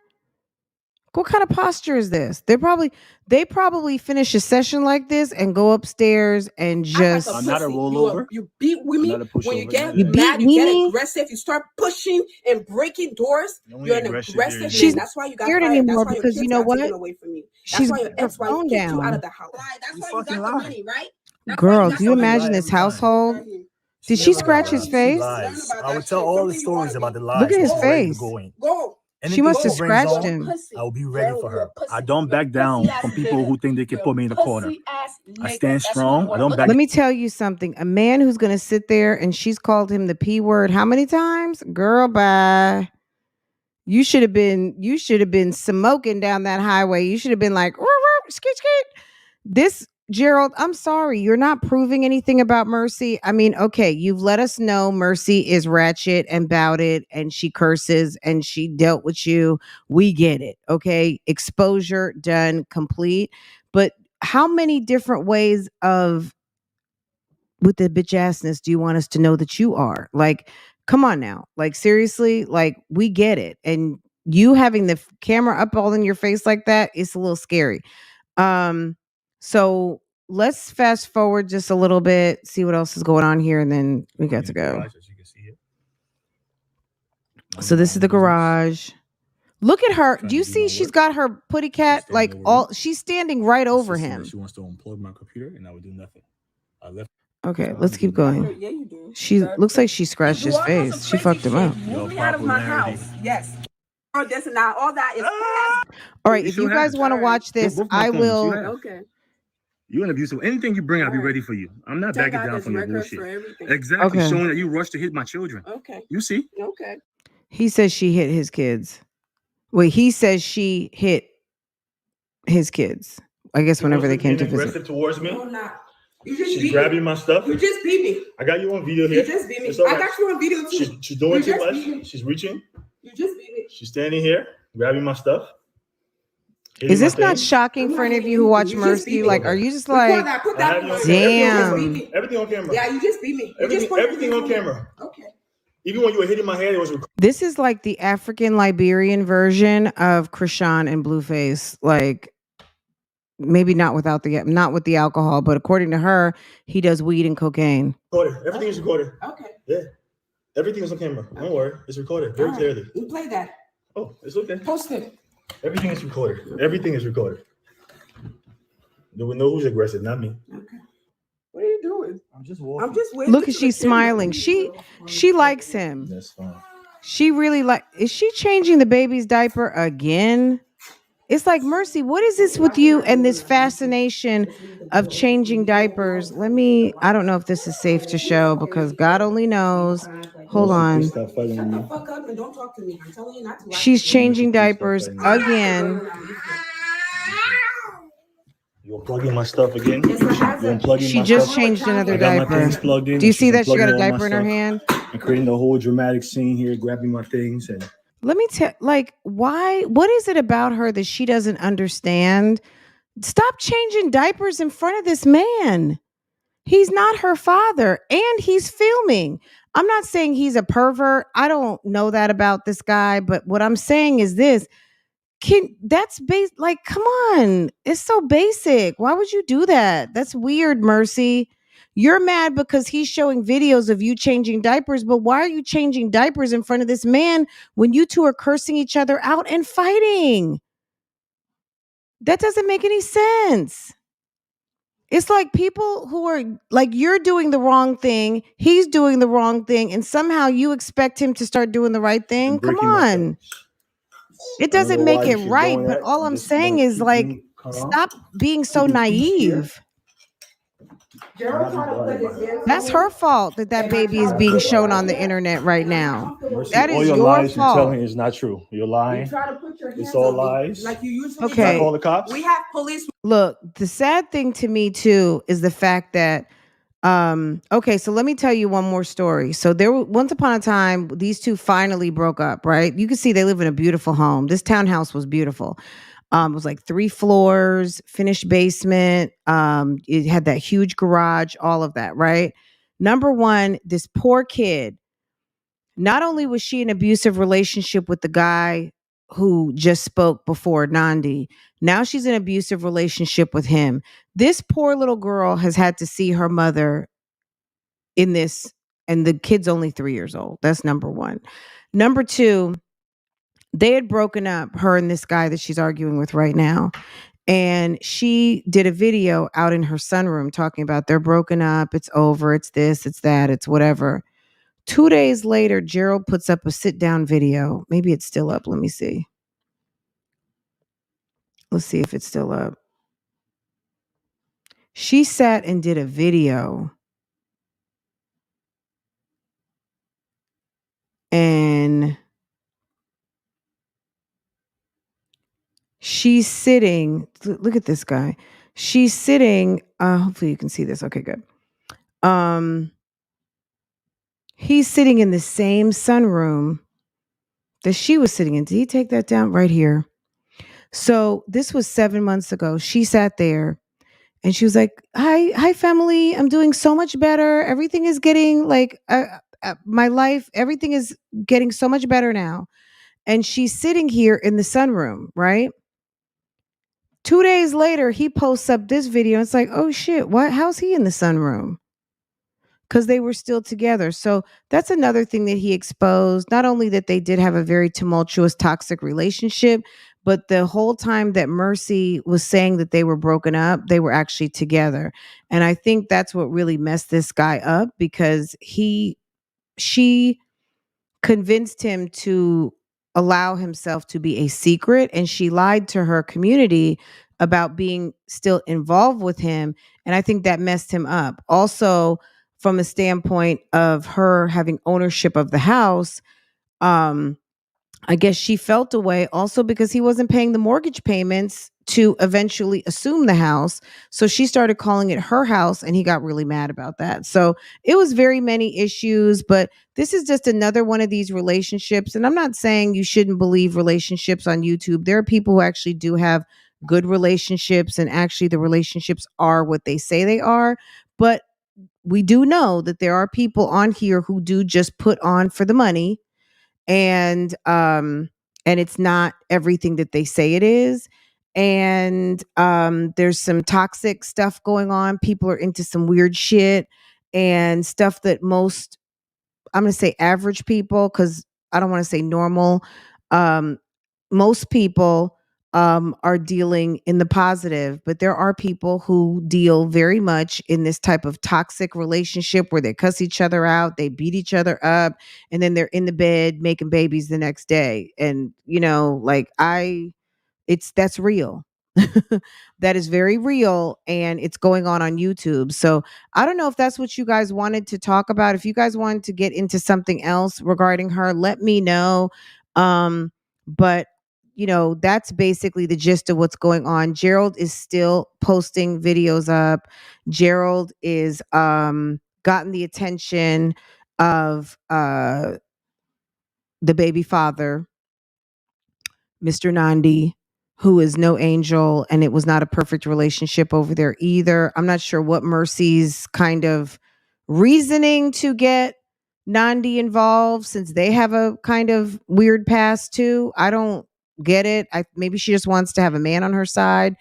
What kind of posture is this? They probably finish a session like this and go upstairs and just. I'm not a rollover. You beat with me when you get You mad. beat You get me? aggressive. You start pushing and breaking doors. You're an aggressive man. She's That's why you got scared fired. anymore That's why because your you kids know got what? taken away from you. That's She's why your got her ex-wife phone kicked you out down. of the house. That's why you got the money, right? Girl, do you imagine this household? Did she scratch his face? Lies. I would tell all the stories about the lies. Look at his I'm ready to face. go in. Go. She must have Anything she brings scratched on, him. I will be ready for her. I don't back down from people who think they can put me in the corner. I stand strong. I don't back. Let me tell you something. A man who's going to sit there and she's called him the P word how many times? Girl, bye. You should have been smoking down that highway. You should have been like, skit, skit. This, Gerald, I'm sorry. You're not proving anything about Mercy. I mean, okay, you've let us know Mercy is ratchet and bouted and she curses and she dealt with you. We get it. Okay. Exposure done, complete. But how many different ways of with the bitch assness do you want us to know that you are? Like, come on now. Like, seriously, like, we get it. And you having the camera up all in your face like that, it's a little scary. So let's fast forward just a little bit, see what else is going on here, and then we got to go. So this is the garage. Look at her. Do you see she's got her putty cat like all she's standing right over him. She wants to unplug my computer and I would do nothing. I left. Okay, let's keep going. Yeah, you do. She looks like she scratched his face. She fucked him up. Move me out of my house. Yes. All this and all that is all right, if you guys want to watch this, I will. Okay. You're an abusive. Anything you bring, I'll be ready for you. I'm not backing down from your bullshit. Exactly. Okay. Showing that you rushed to hit my children. Okay. You see? Okay. He says she hit his kids. Wait, he says she hit his kids. I guess whenever they came to visit. Aggressive towards me. No, I'm not. You just She's grabbing my stuff. You just beat me. I got you on video here. You just beat me. Right. I got you on video too. She's doing too much. She's reaching. You just beat me. She's standing here, grabbing my stuff. Is this not shocking for any of you who watch Mercy? Like, are you just like, damn? Everything on camera. Yeah, you just beat me. Everything on camera. Okay. Even when you were hitting my head, it was recorded. This is like the African Liberian version of Chrisean and Blueface. Like, maybe not with the alcohol, but according to her, he does weed and cocaine. Recorded. Everything is recorded. Okay. Yeah. Everything is on camera. Don't worry. It's recorded very clearly. You play that. Oh, it's okay. Post it. Everything is recorded. Everything is recorded. You will know who's aggressive, not me. Okay. What are you doing? I'm just walking. I'm just waiting. Look, she's smiling. She likes him. That's fine. She really is she changing the baby's diaper again? It's like, Mercy, what is this with you and this fascination of changing diapers? I don't know if this is safe to show because God only knows. Hold on. Stop fighting with me. Shut the fuck up and don't talk to me. I'm telling you not to. She's changing diapers again. You're plugging my stuff again? She just changed another diaper. Do you see that she got a diaper in her hand? And creating the whole dramatic scene here, grabbing my things and let me tell, like, why? What is it about her that she doesn't understand? Stop changing diapers in front of this man. He's not her father, and he's filming. I'm not saying he's a pervert. I don't know that about this guy, but what I'm saying is this. Like, come on. It's so basic. Why would you do that? That's weird, Mercy. You're mad because he's showing videos of you changing diapers, but why are you changing diapers in front of this man when you two are cursing each other out and fighting? That doesn't make any sense. It's like people who are like, you're doing the wrong thing, he's doing the wrong thing, and somehow you expect him to start doing the right thing. Come on. It doesn't make it right, but all I'm saying is like, stop being so naive. Gerald tried to put his hands That's on her me, fault that and I baby is tried to being put shown my on the hand, internet right and I'm now. comfortable with That it. All is your your lies you're fault. telling is not true. You're You lying. try to put your hands It's all on me, lies. like you usually Okay. Can I call the cops? We have police. Look, the sad thing to me too is the fact that okay, so let me tell you one more story. So once upon a time, these two finally broke up, right? You can see they live in a beautiful home. This townhouse was beautiful. It was like 3 floors, finished basement. It had that huge garage, all of that, right? Number one, this poor kid, not only was she in an abusive relationship with the guy who just spoke before, Nandi, now she's in an abusive relationship with him. This poor little girl has had to see her mother in this, and the kid's only 3 years old. That's number one. Number two, they had broken up, her and this guy that she's arguing with right now. And she did a video out in her sunroom talking about they're broken up, it's over, it's this, it's that, it's whatever. 2 days later, Gerald puts up a sit down video. Maybe it's still up. Let me see. Let's see if it's still up. She sat and did a video. And she's sitting. Look at this guy. She's sitting. Hopefully you can see this. Okay, good. He's sitting in the same sunroom that she was sitting in. Did he take that down? Right here. So this was 7 months ago. She sat there and she was like, hi, family. I'm doing so much better. Everything is getting like my life. Everything is getting so much better now. And she's sitting here in the sunroom, right? 2 days later, he posts up this video. It's like, oh shit, what? How's he in the sunroom? Because they were still together. So that's another thing that he exposed. Not only that they did have a very tumultuous, toxic relationship, but the whole time that Mercy was saying that they were broken up, they were actually together. And I think that's what really messed this guy up, because she convinced him to allow himself to be a secret, and she lied to her community about being still involved with him. And I think that messed him up. Also, from a standpoint of her having ownership of the house, I guess she felt away also because he wasn't paying the mortgage payments to eventually assume the house. So she started calling it her house, and he got really mad about that. So it was very many issues, but this is just another one of these relationships. And I'm not saying you shouldn't believe relationships on YouTube. There are people who actually do have good relationships, and actually the relationships are what they say they are. But we do know that there are people on here who do just put on for the money, and it's not everything that they say it is. And there's some toxic stuff going on. People are into some weird shit and stuff that most, I'm going to say average people, because I don't want to say normal, most people are dealing in the positive, but there are people who deal very much in this type of toxic relationship where they cuss each other out, they beat each other up, and then they're in the bed making babies the next day. And like that's real. That is very real, and it's going on YouTube. So I don't know if that's what you guys wanted to talk about. If you guys wanted to get into something else regarding her, let me know. But that's basically the gist of what's going on. Gerald is still posting videos up. Gerald is gotten the attention of the baby father, Mr. Nandi, who is no angel, and it was not a perfect relationship over there either. I'm not sure what Mercy's kind of reasoning to get Nandi involved, since they have a kind of weird past too. I don't get it. Maybe she just wants to have a man on her side.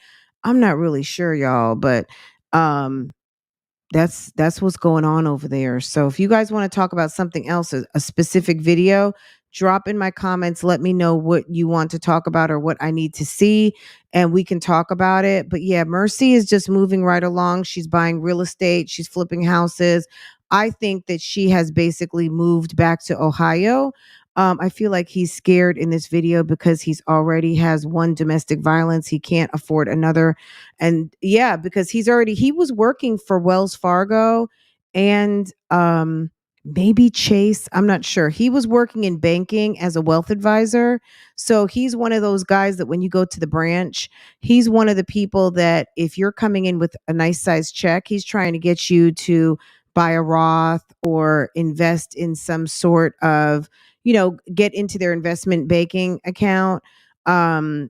I'm not really sure, y'all, but that's what's going on over there. So if you guys want to talk about something else, a specific video, drop in my comments. Let me know what you want to talk about or what I need to see, and we can talk about it. But yeah, Mercy is just moving right along. She's buying real estate. She's flipping houses. I think that she has basically moved back to Ohio. I feel like he's scared in this video because he's already has one domestic violence. He can't afford another. And yeah, because he was working for Wells Fargo and maybe Chase. I'm not sure. He was working in banking as a wealth advisor. So he's one of those guys that when you go to the branch, he's one of the people that if you're coming in with a nice size check, he's trying to get you to buy a Roth or invest in some sort of, get into their investment banking account, and,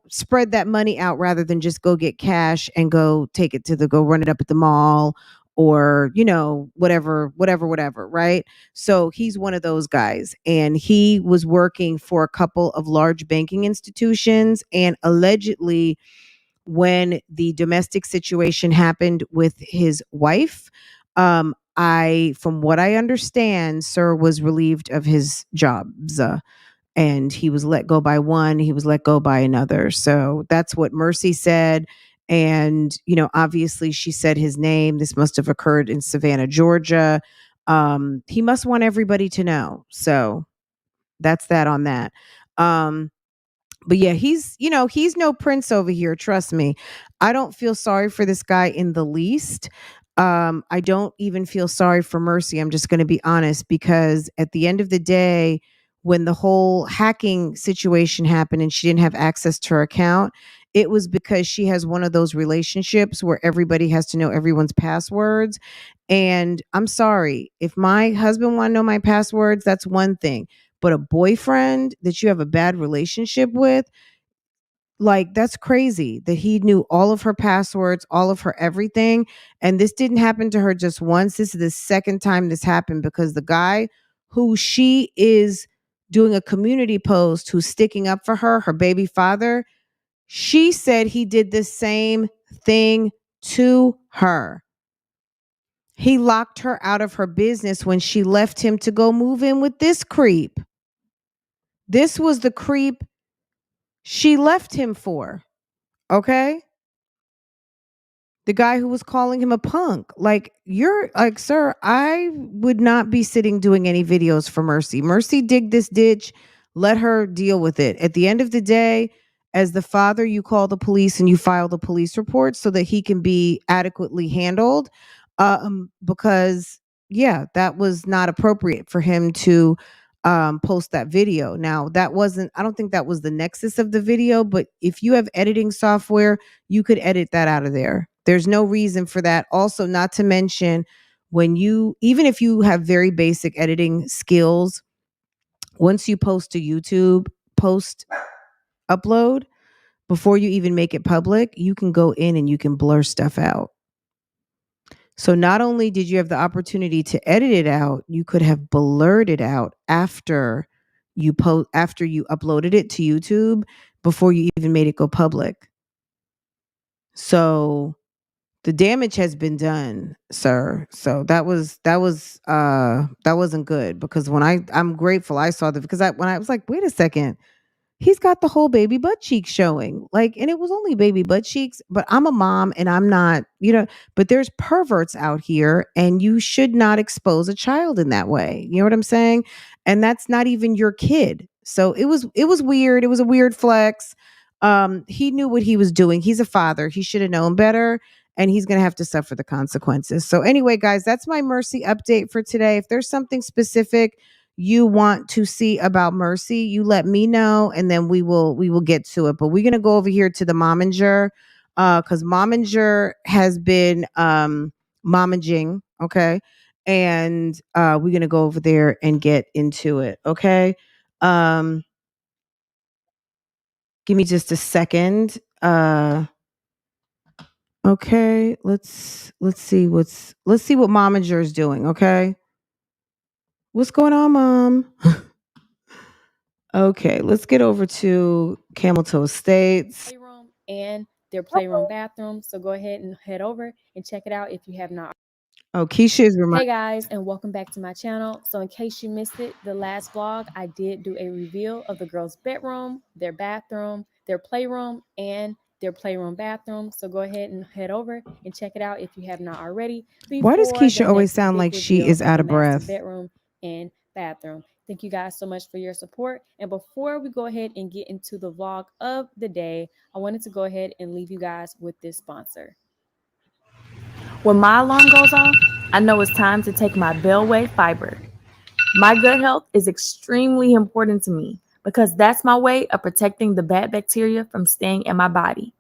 spread that money out rather than just go get cash and go run it up at the mall or, whatever, right? So he's one of those guys, and he was working for a couple of large banking institutions, and allegedly when the domestic situation happened with his wife, from what I understand, Sir was relieved of his jobs. And he was let go by one, he was let go by another. So that's what Mercy said. And, obviously she said his name. This must have occurred in Savannah, Georgia. He must want everybody to know. So that's that on that. But yeah, he's no prince over here. Trust me. I don't feel sorry for this guy in the least. I don't even feel sorry for Mercy. I'm just going to be honest, because at the end of the day, when the whole hacking situation happened and she didn't have access to her account, it was because she has one of those relationships where everybody has to know everyone's passwords. And I'm sorry, if my husband want to know my passwords, that's one thing. But a boyfriend that you have a bad relationship with, like, that's crazy that he knew all of her passwords, all of her everything. And this didn't happen to her just once. This is the second time this happened, because the guy who she is doing a community post, who's sticking up for her, her baby father, she said he did the same thing to her. He locked her out of her business when she left him to go move in with this creep. This was the creep she left him for. Okay? The guy who was calling him a punk. Like, you're like, sir, I would not be sitting doing any videos for Mercy. Mercy dig this ditch. Let her deal with it. At the end of the day, as the father, you call the police and you file the police report so that he can be adequately handled. Because yeah, that was not appropriate for him to post that video. Now, I don't think that was the nexus of the video, but if you have editing software, you could edit that out of there. There's no reason for that. Also, not to mention, even if you have very basic editing skills, once you post to YouTube, upload, before you even make it public, you can go in and you can blur stuff out. So not only did you have the opportunity to edit it out, you could have blurred it out after you uploaded it to YouTube, before you even made it go public. So the damage has been done, sir. So that wasn't good, because when I'm grateful I saw that, because when I was like, wait a second, he's got the whole baby butt cheeks showing. Like, and it was only baby butt cheeks, but I'm a mom and I'm not, but there's perverts out here, and you should not expose a child in that way. You know what I'm saying? And that's not even your kid. So it was weird. It was a weird flex. He knew what he was doing. He's a father. He should have known better, and he's going to have to suffer the consequences. So anyway, guys, that's my Mercy update for today. If there's something specific you want to see about Mercy, you let me know, and then we will get to it. But we're going to go over here to the Momanger, because Momanger has been momaging, okay? And we're going to go over there and get into it, okay? Give me just a second. Okay, let's see what Momanger is doing, okay? What's going on, Mom? Okay, let's get over to Camel Toe Estates. Playroom and their playroom bathroom. So go ahead and head over and check it out if you have not. Oh, Keesha is Hey guys, and welcome back to my channel. So in case you missed it, the last vlog, I did do a reveal of the girls' bedroom, their bathroom, their playroom, and their playroom bathroom. So go ahead and head over and check it out if you have not already. Why does Keesha always sound like she is out of breath? Bedroom and bathroom. Thank you guys so much for your support. And before we go ahead and get into the vlog of the day, I wanted to go ahead and leave you guys with this sponsor. When my alarm goes off, I know it's time to take my Bellway fiber. My good health is extremely important to me because that's my way of protecting the bad bacteria from staying in my body.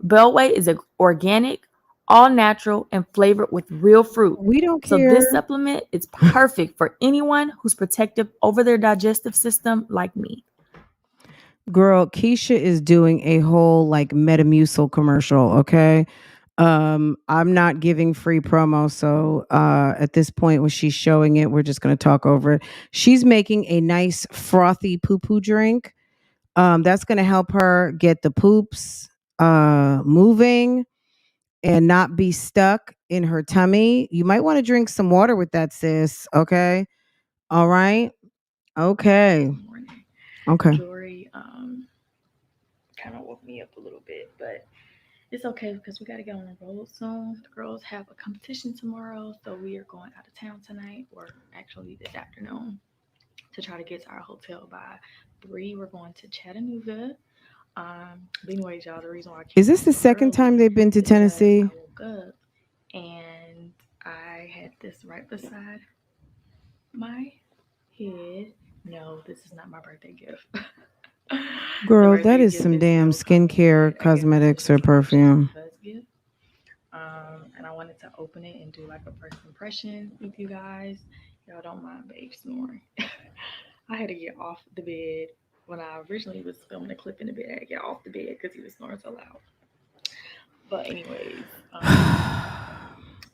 Bellway is organic, all natural, and flavored with real fruit. We don't So care. this supplement is perfect for anyone who's protective over their digestive system like me. Girl, Keesha is doing a whole like Metamucil commercial, okay? I'm not giving free promo, so at this point when she's showing it, we're just going to talk over it. She's making a nice frothy poo-poo drink. That's going to help her get the poops moving and not be stuck in her tummy. You might want to drink some water with that, sis, okay? All right? Okay. Okay. Jory kind of woke me up a little bit, but it's okay because we got to get on the road soon. The girls have a competition tomorrow, so we are going out of town tonight, or actually this afternoon, to try to get to our hotel by 3. We're going to Chattanooga. But anyways, y'all, the reason why I Is this the second time they've been to Tennessee? I woke up and I had this right beside my head. No, this is not my birthday gift. Girl, that is some damn skincare, cosmetics, or perfume. And I wanted to open it and do like a first impression with you guys. Y'all don't mind babe snoring. I had to get off the bed when I originally was filming a clip in the bed. I had to get off the bed because he was snoring so loud. But anyways,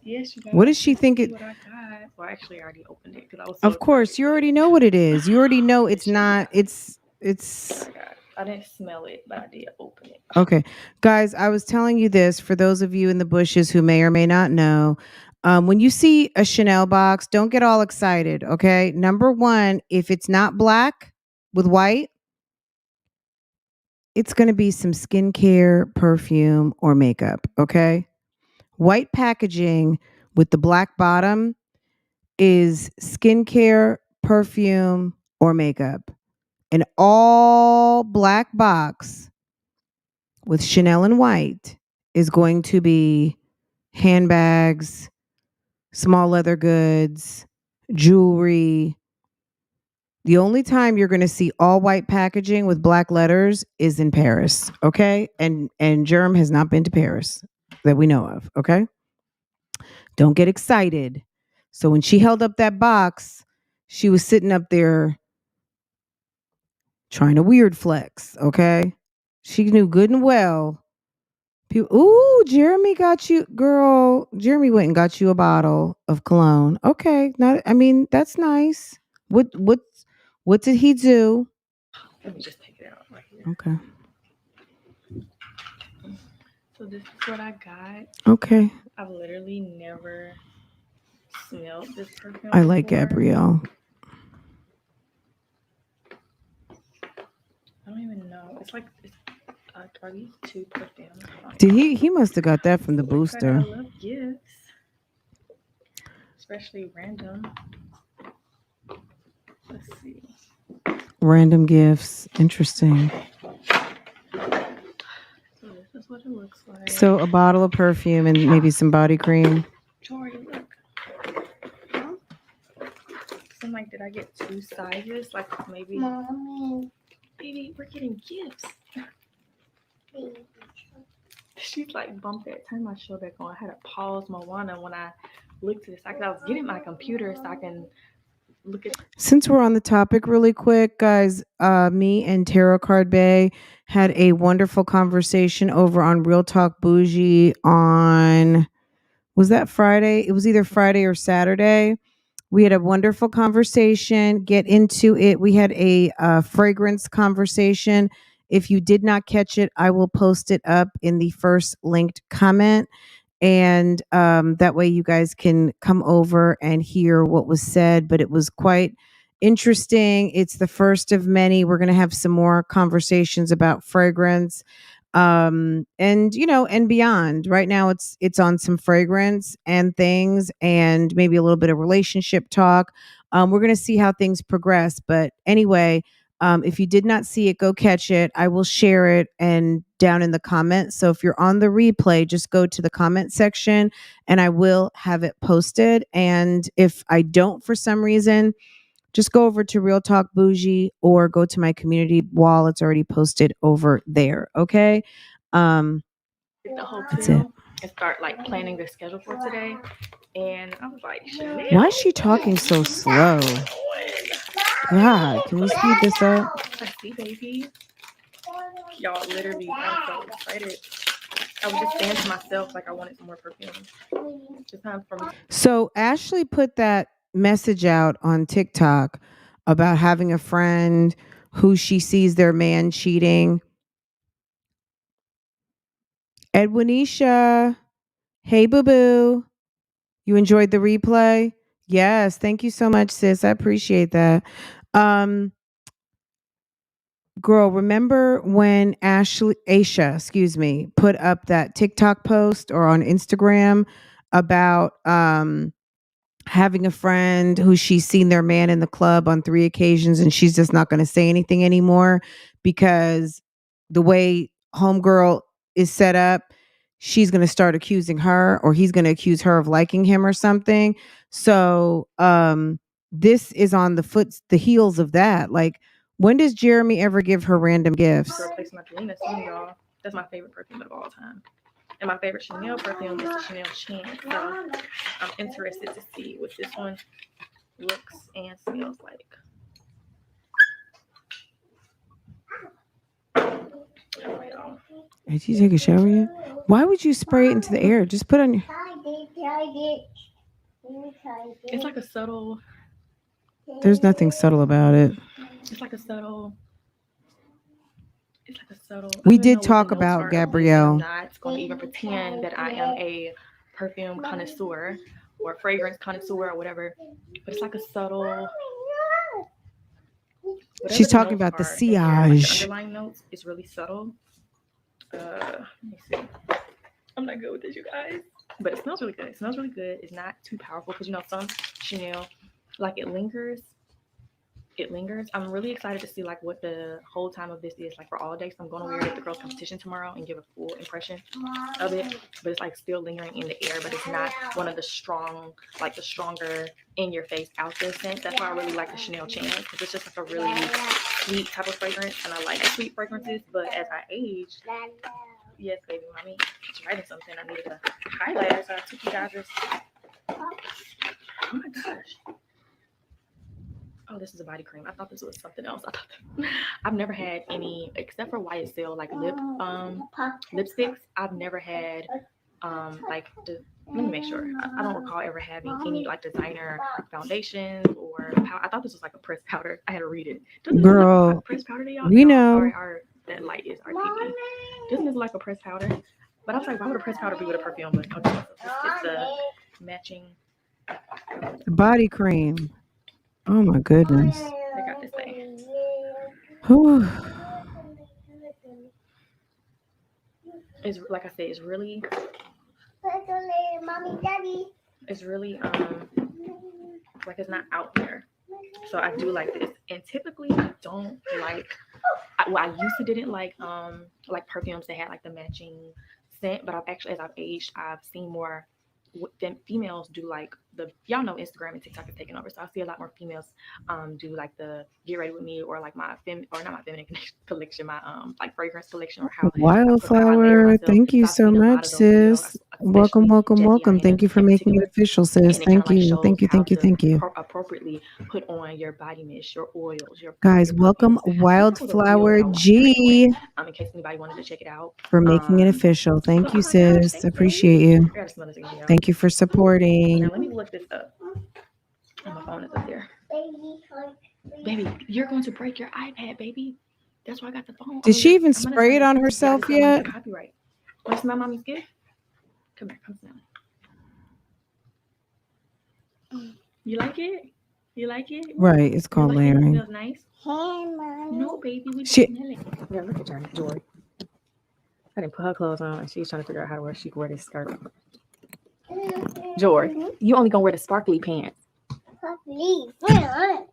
yes, you guys. What does she think it? What I got? Well, actually, I already opened it because I was. Of course, you already know what it is. You already know it's not. It's. I didn't smell it, but I did open it. Okay, guys, I was telling you this for those of you in the bushes who may or may not know. When you see a Chanel box, don't get all excited. Okay, number one, if it's not black with white, it's going to be some skincare, perfume, or makeup. Okay, white packaging with the black bottom is skincare, perfume, or makeup. An all black box with Chanel and white is going to be handbags, small leather goods, jewelry. The only time you're going to see all white packaging with black letters is in Paris, okay? And Germ has not been to Paris that we know of, okay? Don't get excited. So when she held up that box, she was sitting up there trying to weird flex, okay? She knew good and well. Ooh, Jeremy got you, girl. Jeremy went and got you a bottle of cologne. Okay, that's nice. What did he do? Let me just take it out right here. Okay. So this is what I got. Okay. I've literally never smelled this perfume. I like Gabrielle. I don't even know. It's like, are these 2 perfumes? Did he must have got that from the booster. I love gifts, especially random. Let's see. Random gifts. Interesting. So this is what it looks like. So a bottle of perfume and maybe some body cream. Jory, look. So I'm like, did I get 2 sizes? Like maybe. Mommy. Baby, we're getting gifts. She's like, bump that. Turn my show back on. I had to pause Moana when I looked at this. I was getting my computer so I can look at. Since we're on the topic really quick, guys, me and Tarot Card Bay had a wonderful conversation over on Real Talk Bougie on, was that Friday? It was either Friday or Saturday. We had a wonderful conversation. Get into it. We had a fragrance conversation. If you did not catch it, I will post it up in the first linked comment. And that way you guys can come over and hear what was said. But it was quite interesting. It's the first of many. We're going to have some more conversations about fragrance. And beyond. Right now it's on some fragrance and things and maybe a little bit of relationship talk. We're going to see how things progress. But anyway, if you did not see it, go catch it. I will share it and down in the comments. So if you're on the replay, just go to the comment section and I will have it posted. And if I don't, for some reason, just go over to Real Talk Bougie or go to my community wall. It's already posted over there. Okay. The That's it. hotel and start like planning the schedule for today. And I was like, Chanel, Why is she talking so slow? God, can we speed this up? I see, baby. Y'all, literally, I'm so excited. I was just saying to myself, like, I wanted some more perfume. It's time for me. So Ashley put that message out on TikTok about having a friend who she sees their man cheating. Edwinisha, hey, boo-boo. You enjoyed the replay? Yes, thank you so much, sis. I appreciate that. Girl, remember when Aisha, put up that TikTok post or on Instagram about having a friend who she's seen their man in the club on 3 occasions and she's just not going to say anything anymore because the way homegirl is set up, she's going to start accusing her or he's going to accuse her of liking him or something. So this is on the heels of that. Like, when does Jeremy ever give her random gifts? Replace my Jelena soon, y'all. That's my favorite perfume of all time. And my favorite Chanel perfume is the Chanel Chance. So I'm interested to see what this one looks and smells like. Right, did you take a shower yet? Why would you spray it into the air? Just put on your... It's like a subtle... There's nothing subtle about it. It's like a subtle... It's like a subtle... We did talk about Gabrielle. I'm not going to even pretend that I am a perfume connoisseur or fragrance connoisseur or whatever. But it's like a subtle... She's talking about the sillage. The underlying notes is really subtle. Let me see. I'm not good with this, you guys. But it smells really good. It smells really good. It's not too powerful because, you know, some Chanel, like it lingers. It lingers. I'm really excited to see like what the whole time of this is like for all day. So I'm going to wear it at the girls' competition tomorrow and give a full impression of it. But it's like still lingering in the air, but it's not one of the strong, like the stronger in your face out there scent. That's why I really like the Chanel Chance because it's just like a really sweet type of fragrance, and I like sweet fragrances. But as I age, yes, baby, mommy, it's writing something. I needed to highlight, so I took you guys this. Oh my gosh. Oh, this is a body cream. I thought this was something else. I've never had any, except for YSL, like lipsticks. I've never had like let me make sure. I don't recall ever having any like designer foundations or I thought this was like a pressed powder. I had to read it. Doesn't Girl, like a pressed powder to y'all? We know. Sorry, that light is our TV. Doesn't this like a pressed powder? But I was like, why would a pressed powder be with a perfume? But okay, it's a matching body cream. Oh my goodness. I got this thing. Whew. It's like I said, it's really like it's not out there. So I do like this. And typically I don't like I used to didn't like perfumes that had like the matching scent, but I've actually, as I've aged, I've seen more females do like y'all know Instagram and TikTok is taking over, so I see a lot more females do like the Get Ready With Me or like not my feminine collection, my like fragrance collection or how Wildflower. Thank you so much, sis. Welcome. Thank you for making it official, sis. Thank you. Appropriately put on your body mist, your oils, your guys. Welcome, Wildflower G. In case anybody wanted to check it out, for making it official. Thank you, sis. Appreciate you. Thank you for supporting. Now let me look this up. Oh, my phone is up there. Baby, you're going to break your iPad, baby. That's why I got the phone. Did she even spray it on herself yet? Copyright. Want to smell mommy's gift? Come here, come smell it. You like it? You like it? Right, it's called layering. It smells nice. No, baby, we smell it. Yeah, look at her, Joy. I didn't put her clothes on, and she's trying to figure out how to wear this skirt. George, you only gonna wear the sparkly pants.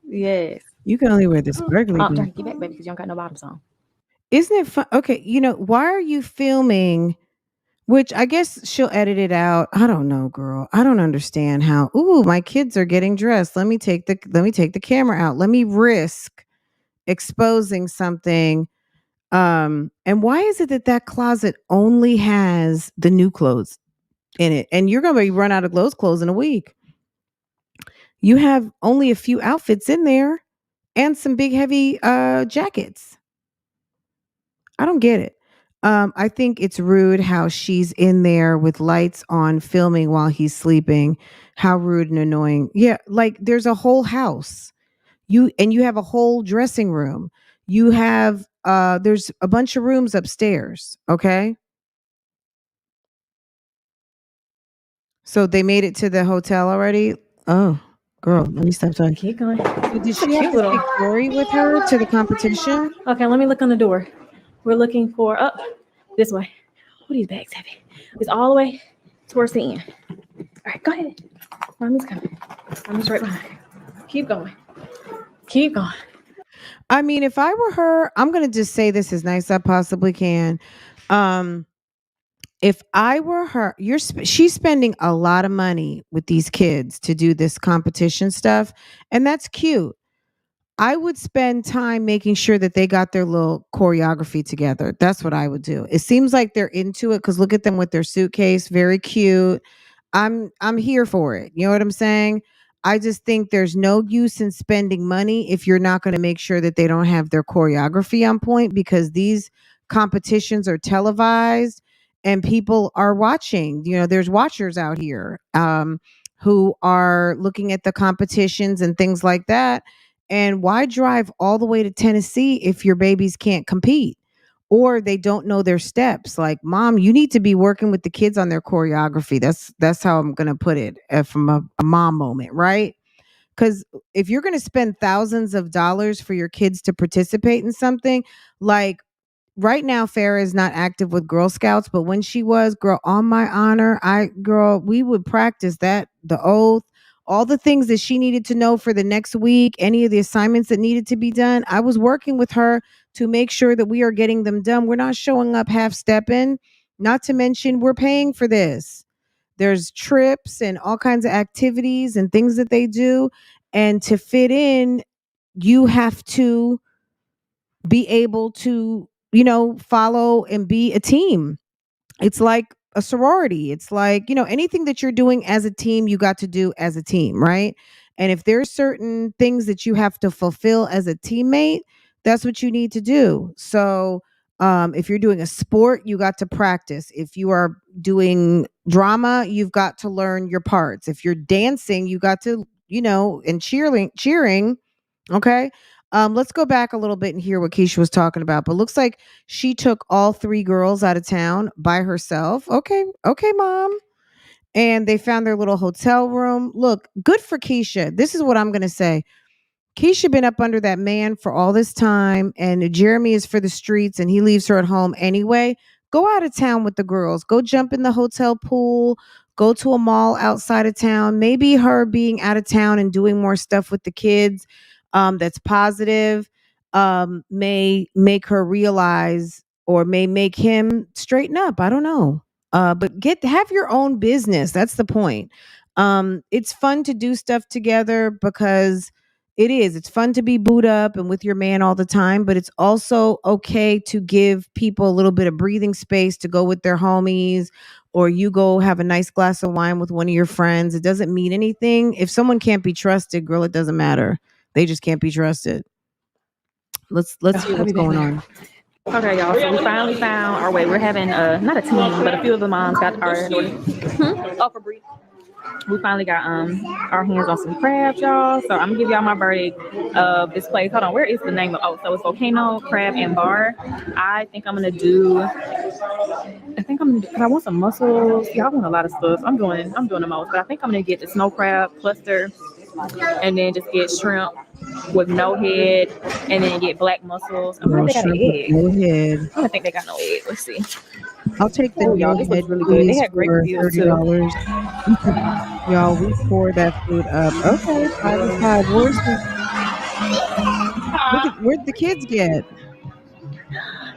Yes. You can only wear this burgundy. Turn it back, baby, because you don't got no bottoms on. Isn't it fun? Okay, why are you filming? Which I guess she'll edit it out. I don't know, girl. I don't understand how. Ooh, my kids are getting dressed. Let me take the camera out. Let me risk exposing something. And why is it that closet only has the new clothes in it? And you're gonna run out of those clothes in a week. You have only a few outfits in there and some big heavy jackets. I don't get it. I think it's rude how she's in there with lights on filming while he's sleeping. How rude and annoying. Yeah, like there's a whole house. You have a whole dressing room. You have there's a bunch of rooms upstairs, okay? So they made it to the hotel already? Oh, girl, let me stop talking. Keep going. Did she have to take Corey with her to the competition? Okay, let me look on the door. We're looking for this way. What are these bags heavy? It's all the way towards the end. All right, go ahead. Mommy's coming. Mommy's right behind you. Keep going. Keep going. I mean, if I were her, I'm gonna just say this as nice as I possibly can. If I were her, she's spending a lot of money with these kids to do this competition stuff, and that's cute. I would spend time making sure that they got their little choreography together. That's what I would do. It seems like they're into it because look at them with their suitcase, very cute. I'm here for it. You know what I'm saying? I just think there's no use in spending money if you're not going to make sure that they don't have their choreography on point, because these competitions are televised and people are watching. There's watchers out here who are looking at the competitions and things like that. And why drive all the way to Tennessee if your babies can't compete or they don't know their steps? Like, mom, you need to be working with the kids on their choreography. That's how I'm going to put it from a mom moment, right? Because if you're going to spend thousands of dollars for your kids to participate in something, like right now, Farrah is not active with Girl Scouts, but when she was, girl, on my honor, we would practice that, the oath, all the things that she needed to know for the next week, any of the assignments that needed to be done. I was working with her to make sure that we are getting them done. We're not showing up half-stepping, not to mention we're paying for this. There's trips and all kinds of activities and things that they do. And to fit in, you have to be able to, follow and be a team. It's like a sorority. It's like, anything that you're doing as a team, you got to do as a team, right? And if there's certain things that you have to fulfill as a teammate, that's what you need to do. So if you're doing a sport, you got to practice. If you are doing drama, you've got to learn your parts. If you're dancing, you got to, and cheering. Okay. Let's go back a little bit and hear what Keesha was talking about. But looks like she took all 3 girls out of town by herself. Okay, mom. And they found their little hotel room. Look, good for Keesha. This is what I'm gonna say. Keesha been up under that man for all this time, and Jeremy is for the streets, and he leaves her at home anyway. Go out of town with the girls. Go jump in the hotel pool. Go to a mall outside of town. Maybe her being out of town and doing more stuff with the kids that's positive may make her realize, or may make him straighten up. I don't know. But have your own business. That's the point. It's fun to do stuff together because it's fun to be booed up and with your man all the time, but it's also okay to give people a little bit of breathing space to go with their homies, or you go have a nice glass of wine with one of your friends. It doesn't mean anything. If someone can't be trusted, girl, it doesn't matter. They just can't be trusted. Let's see what's going on. Okay, y'all. So we finally found our way. We're having not a team, but a few of the moms got our for brief. We finally got our hands on some crabs, y'all. So I'm gonna give y'all my verdict of this place. Hold on, where is the name of? Oh, so it's Volcano Crab and Bar. I think I'm gonna do. Cause I want some mussels. Yeah, I want a lot of stuff. I'm doing the most, but I think I'm gonna get the snow crab cluster, and then just get shrimp with no head, and then get black mussels. I wonder if they got an egg. No head. I don't think they got no egg. Let's see. I'll take the y'all. This looks really good. They had great reviews too. Y'all, we pour that food up. Okay, 5 and 5. Where'd the kids get?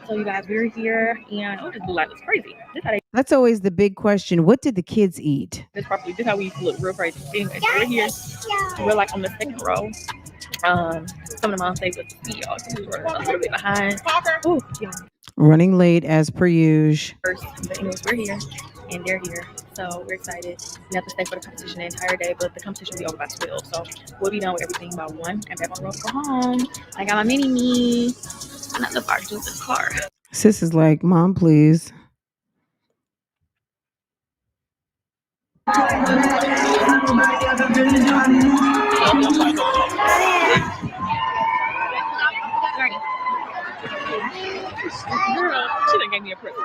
So you guys, we're here, and oh, this blue light looks crazy. This how they. That's always the big question. What did the kids eat? This properly. This how we used to look real crazy. Anyway, we're here. We're like on the second row. Some of the moms say with the y'all, so we were a little bit behind. Ooh, yeah. Running late as per usual. First, but anyways, we're here and they're here, so we're excited. We have to stay for the competition the entire day, but the competition will be over by 12, so we'll be done with everything by 1 and back on the road to go home. I got my mini-me. Not the bar, just the car. Sis is like, Mom, please. Girl, she done gave me a present.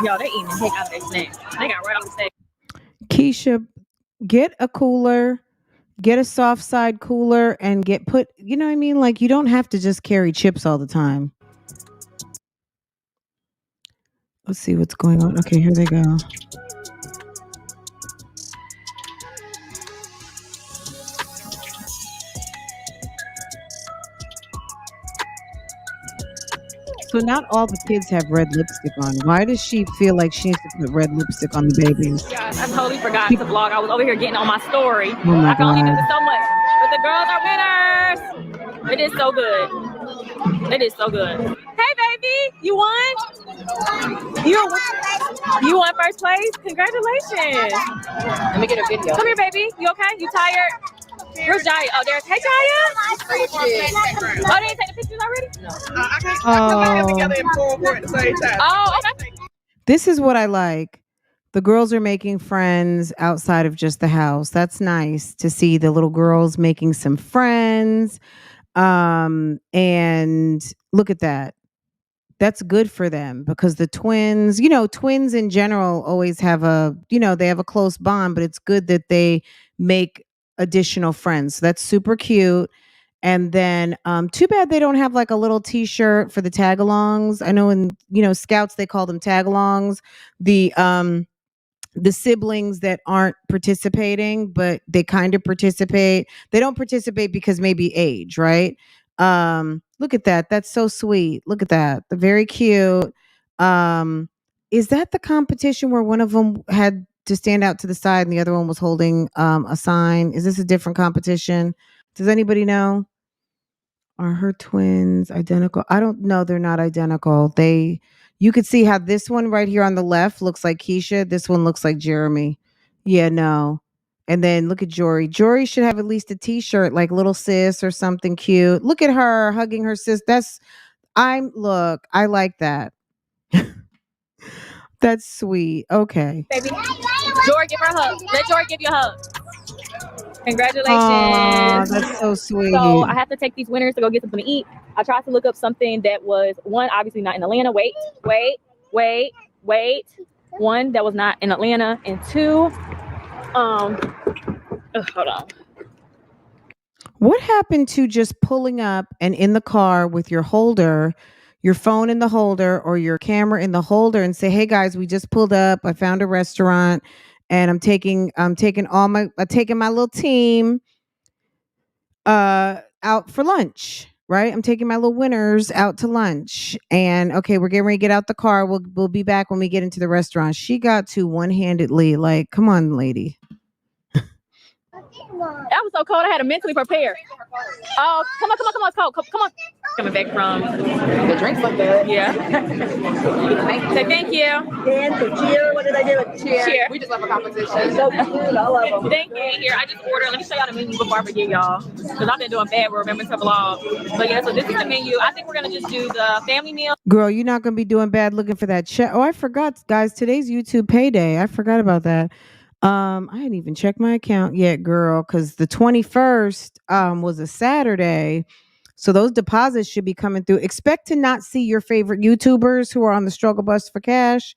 Yo, they eating the heck out of their snacks. They got right off the stage. Keesha, get a cooler, get a soft side cooler, and you know what I mean? Like, you don't have to just carry chips all the time. Let's see what's going on. Okay, here they go. So not all the kids have red lipstick on. Why does she feel like she needs to put red lipstick on the babies? Guys, I totally forgot to vlog. I was over here getting on my story. Oh my I can only do God. this so much. But the girls are winners. It is so good. It is so good. Hey, baby, you won? You won first place? Congratulations. Let me get a video. Come here, baby. You okay? You tired? Where's Jaya? Oh, there's. Hey, Jaya. Oh, they didn't take the pictures already? No. I can't put them together and pull for it at the same time. Oh, okay. This is what I like. The girls are making friends outside of just the house. That's nice to see the little girls making some friends. And look at that. That's good for them because the twins, twins in general always have they have a close bond, but it's good that they make additional friends. So that's super cute. And then too bad they don't have like a little t-shirt for the tag-alongs. I know in scouts they call them tag-alongs. The siblings that aren't participating, but they kind of participate. They don't participate because maybe age, right? Look at that. That's so sweet. Look at that. They're very cute. Is that the competition where one of them had to stand out to the side and the other one was holding a sign? Is this a different competition? Does anybody know? Are her twins identical? I don't know. They're not identical. You could see how this one right here on the left looks like Keesha. This one looks like Jeremy. Yeah, no. And then look at Jory. Jory should have at least a t-shirt like little sis or something cute. Look at her hugging her sis. I like that. That's sweet. Okay. Baby, Jory, give her a hug. Let Jory give you a hug. Congratulations. Oh, that's so sweet. So I have to take these winners to go get something to eat. I tried to look up something that was, one, obviously not in Atlanta. Wait. One, that was not in Atlanta. And two, hold on. What happened to just pulling up and in the car with your holder, your phone in the holder or your camera in the holder and say, "Hey guys, we just pulled up. I found a restaurant and I'm taking my little team out for lunch." Right? I'm taking my little winners out to lunch. And okay, we're getting ready to get out the car. We'll be back when we get into the restaurant. She got to one-handedly, like, come on, lady. That was so cold. I had to mentally prepare. Oh, come on. It's cold. Come on. Coming back from The drinks look good. Yeah. Say thank you. And for cheer, what did I do with cheer? Cheer. We just love a competition. So cute. I love them. Thank you. Here, I just ordered. Let me show y'all the menu before I forget, y'all. Because I've been doing bad with remembering to vlog. But yeah, so this is the menu. I think we're going to just do the family meal. Girl, you're not going to be doing bad looking for that check. Oh, I forgot, guys. Today's YouTube payday. I forgot about that. I hadn't even checked my account yet, girl, because the 21st was a Saturday. So those deposits should be coming through. Expect to not see your favorite YouTubers who are on the struggle bus for cash,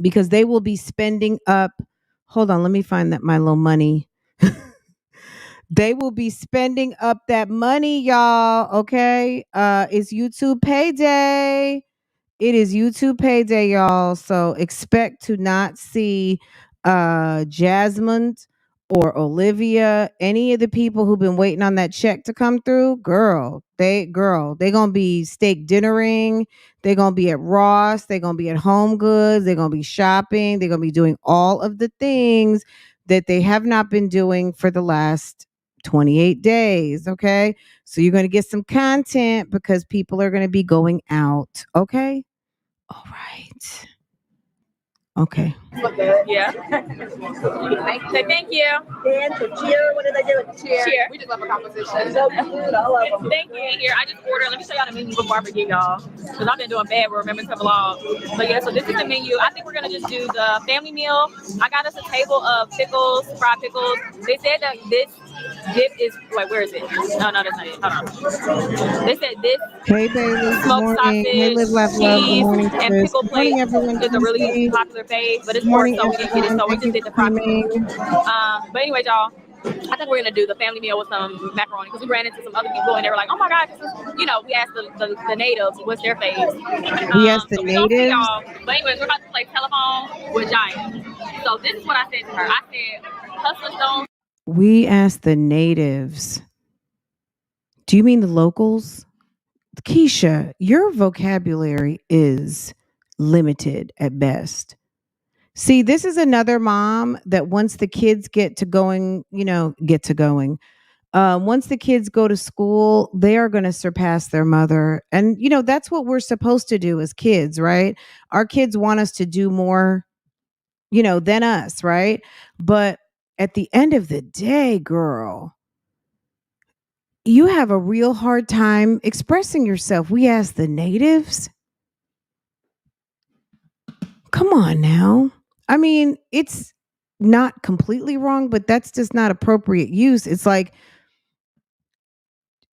because they will be spending up. Hold on, let me find my little money. They will be spending up that money, y'all. Okay, it's YouTube payday. It is YouTube payday, y'all. So expect to not see Jasmine or Olivia, any of the people who've been waiting on that check to come through. They gonna be steak dinnering. They're gonna be at Ross. They're gonna be at Home Goods. They're gonna be shopping. They're gonna be doing all of the things that they have not been doing for the last 28 days. Okay. So you're going to get some content because people are going to be going out. Okay. All right. Okay. Yeah. Say thank you. And for cheer, what did I do with cheer? Cheer. We just love a composition. So cute. I love them. Thank you. Here, I just ordered. Let me show y'all the menu before I forget, y'all. Because I've been doing bad with remembering to vlog. But yeah, so this is the menu. I think we're going to just do the family meal. I got us a table of pickles, fried pickles. They said that this dip is, wait, where is it? No, that's not it. Hold on. They said this Hey, Bailey. smoked sausage, Hey, Live, Laugh, Love. Good cheese, morning, and sis. pickle Good plate morning, everyone. is a really popular fave, but it's Good pork, morning, so we didn't get it. So we everyone. just did the fried pickles. But anyway, y'all, I think we're gonna do the family meal with some macaroni because we ran into some other people and they were like, "Oh my God, this is," you know." We asked the natives what's their faves. We asked the so we gonna see natives. y'all. But anyways, we're about to play telephone with Giant. So this is what I said to her. I said, "Hustler Stones." We asked the natives. Do you mean the locals? Keesha, your vocabulary is limited at best. See, this is another mom that once the kids get to going, once the kids go to school, they are going to surpass their mother. And, that's what we're supposed to do as kids, right? Our kids want us to do more, than us, right? But at the end of the day, girl, you have a real hard time expressing yourself. We asked the natives. Come on now. I mean, it's not completely wrong, but that's just not appropriate use. It's like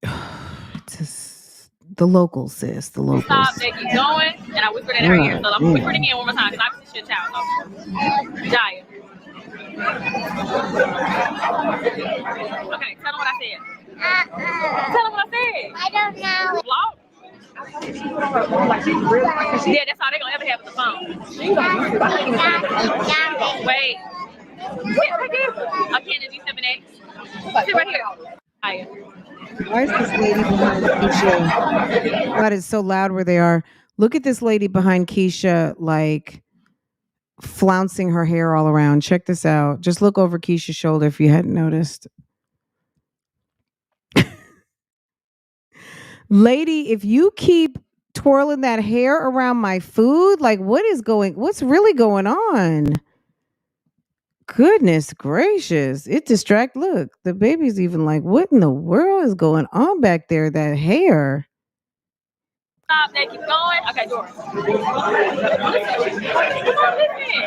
it's just the locals, sis. The locals. Stop, they keep going, and I whispered in her ear. So I'm gonna whisper it again one more time because I was shit child. Giant. Okay, tell them what I said. Tell them what I said. I don't know. Vlog? Yeah, that's all they're gonna ever have is a phone. Wait. Yeah, right there. A Kennedy 7X. Sit right here. Hiya. Why is this lady behind Keesha? God, it's so loud where they are. Look at this lady behind Keesha, like flouncing her hair all around. Check this out. Just look over Keesha's shoulder if you hadn't noticed. Lady, if you keep twirling that hair around my food, like what's really going on? Goodness gracious. It look, the baby's even like, what in the world is going on back there? That hair. Stop, they keep going. Okay, Doris.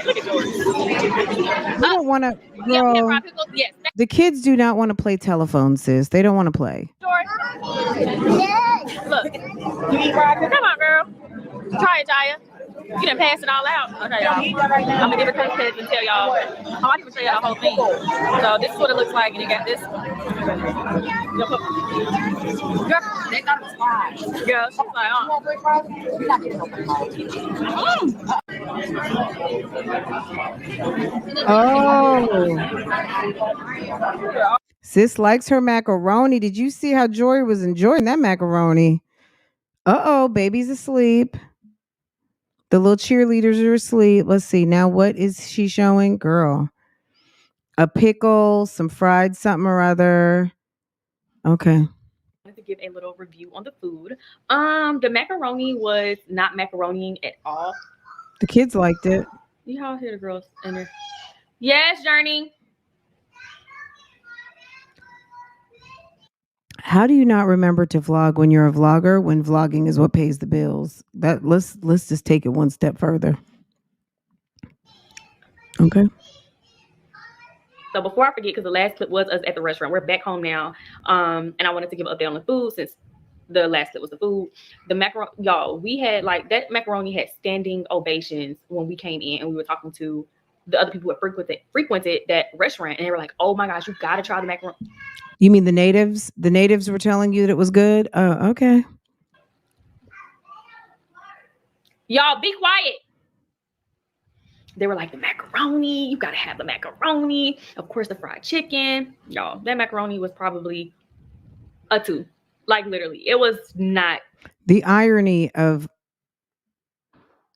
Look at Doris. You don't want to, girl. Yes. The kids do not want to play telephone, sis. They don't want to play. Doris. Look. Come on, girl. Try it, Jaya. You done pass it all out. Okay, y'all. I'm gonna give it a test and tell y'all. I might even show y'all the whole thing. So this is what it looks like, and you got this. Girl, they thought it was fine. Girl, she's like, Oh. Sis likes her macaroni. Did you see how Joy was enjoying that macaroni? Uh-oh, baby's asleep. The little cheerleaders are asleep. Let's see. Now, what is she showing? Girl. A pickle, some fried something or other. Okay. I wanted to give a little review on the food. The macaroni was not macaroni at all. The kids liked it. You all hear the girls in there. Yes, Journey. How do you not remember to vlog when you're a vlogger, when vlogging is what pays the bills? Let's just take it one step further. Okay. So before I forget, because the last clip was us at the restaurant, we're back home now. And I wanted to give an update on the food since the last clip was the food. The macaroni, y'all, we had like that macaroni had standing ovations when we came in and we were talking to the other people who frequented that restaurant, and they were like, "Oh my gosh, you gotta try the macaroni." You mean the natives? The natives were telling you that it was good? Oh, okay. Y'all be quiet. They were like, the macaroni, you gotta have the macaroni. Of course, the fried chicken. Y'all, that macaroni was probably a 2. Like literally, it was not. The irony of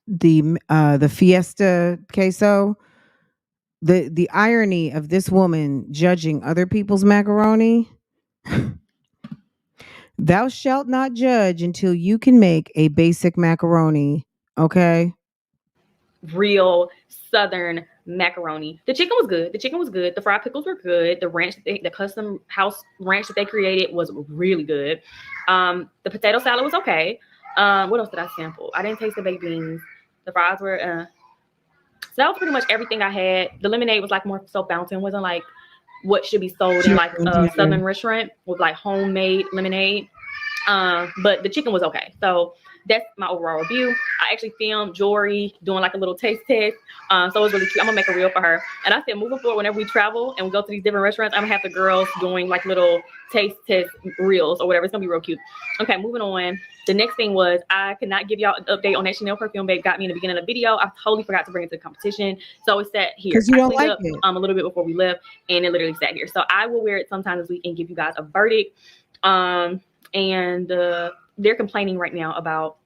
the fiesta queso, the irony of this woman judging other people's macaroni. Thou shalt not judge until you can make a basic macaroni. Okay. Real Southern macaroni. The chicken was good. The fried pickles were good. The ranch, the custom house ranch that they created was really good. The potato salad was okay. What else did I sample? I didn't taste the baked beans. The fries were so that was pretty much everything I had. The lemonade was like more so fountain, wasn't like what should be sold in like a Southern restaurant with like homemade lemonade. But the chicken was okay. So that's my overall review. I actually filmed Jory doing like a little taste test. So it was really cute. I'm gonna make a reel for her. And I said, moving forward, whenever we travel and we go to these different restaurants, I'm gonna have the girls doing like little taste test reels or whatever. It's gonna be real cute. Okay, moving on. The next thing was I could not give y'all an update on that Chanel perfume babe got me in the beginning of the video. I totally forgot to bring it to the competition. So it sat here. Because you don't like up, it. A little bit before we left, and it literally sat here. So I will wear it sometime this week and give you guys a verdict. And they're complaining right now about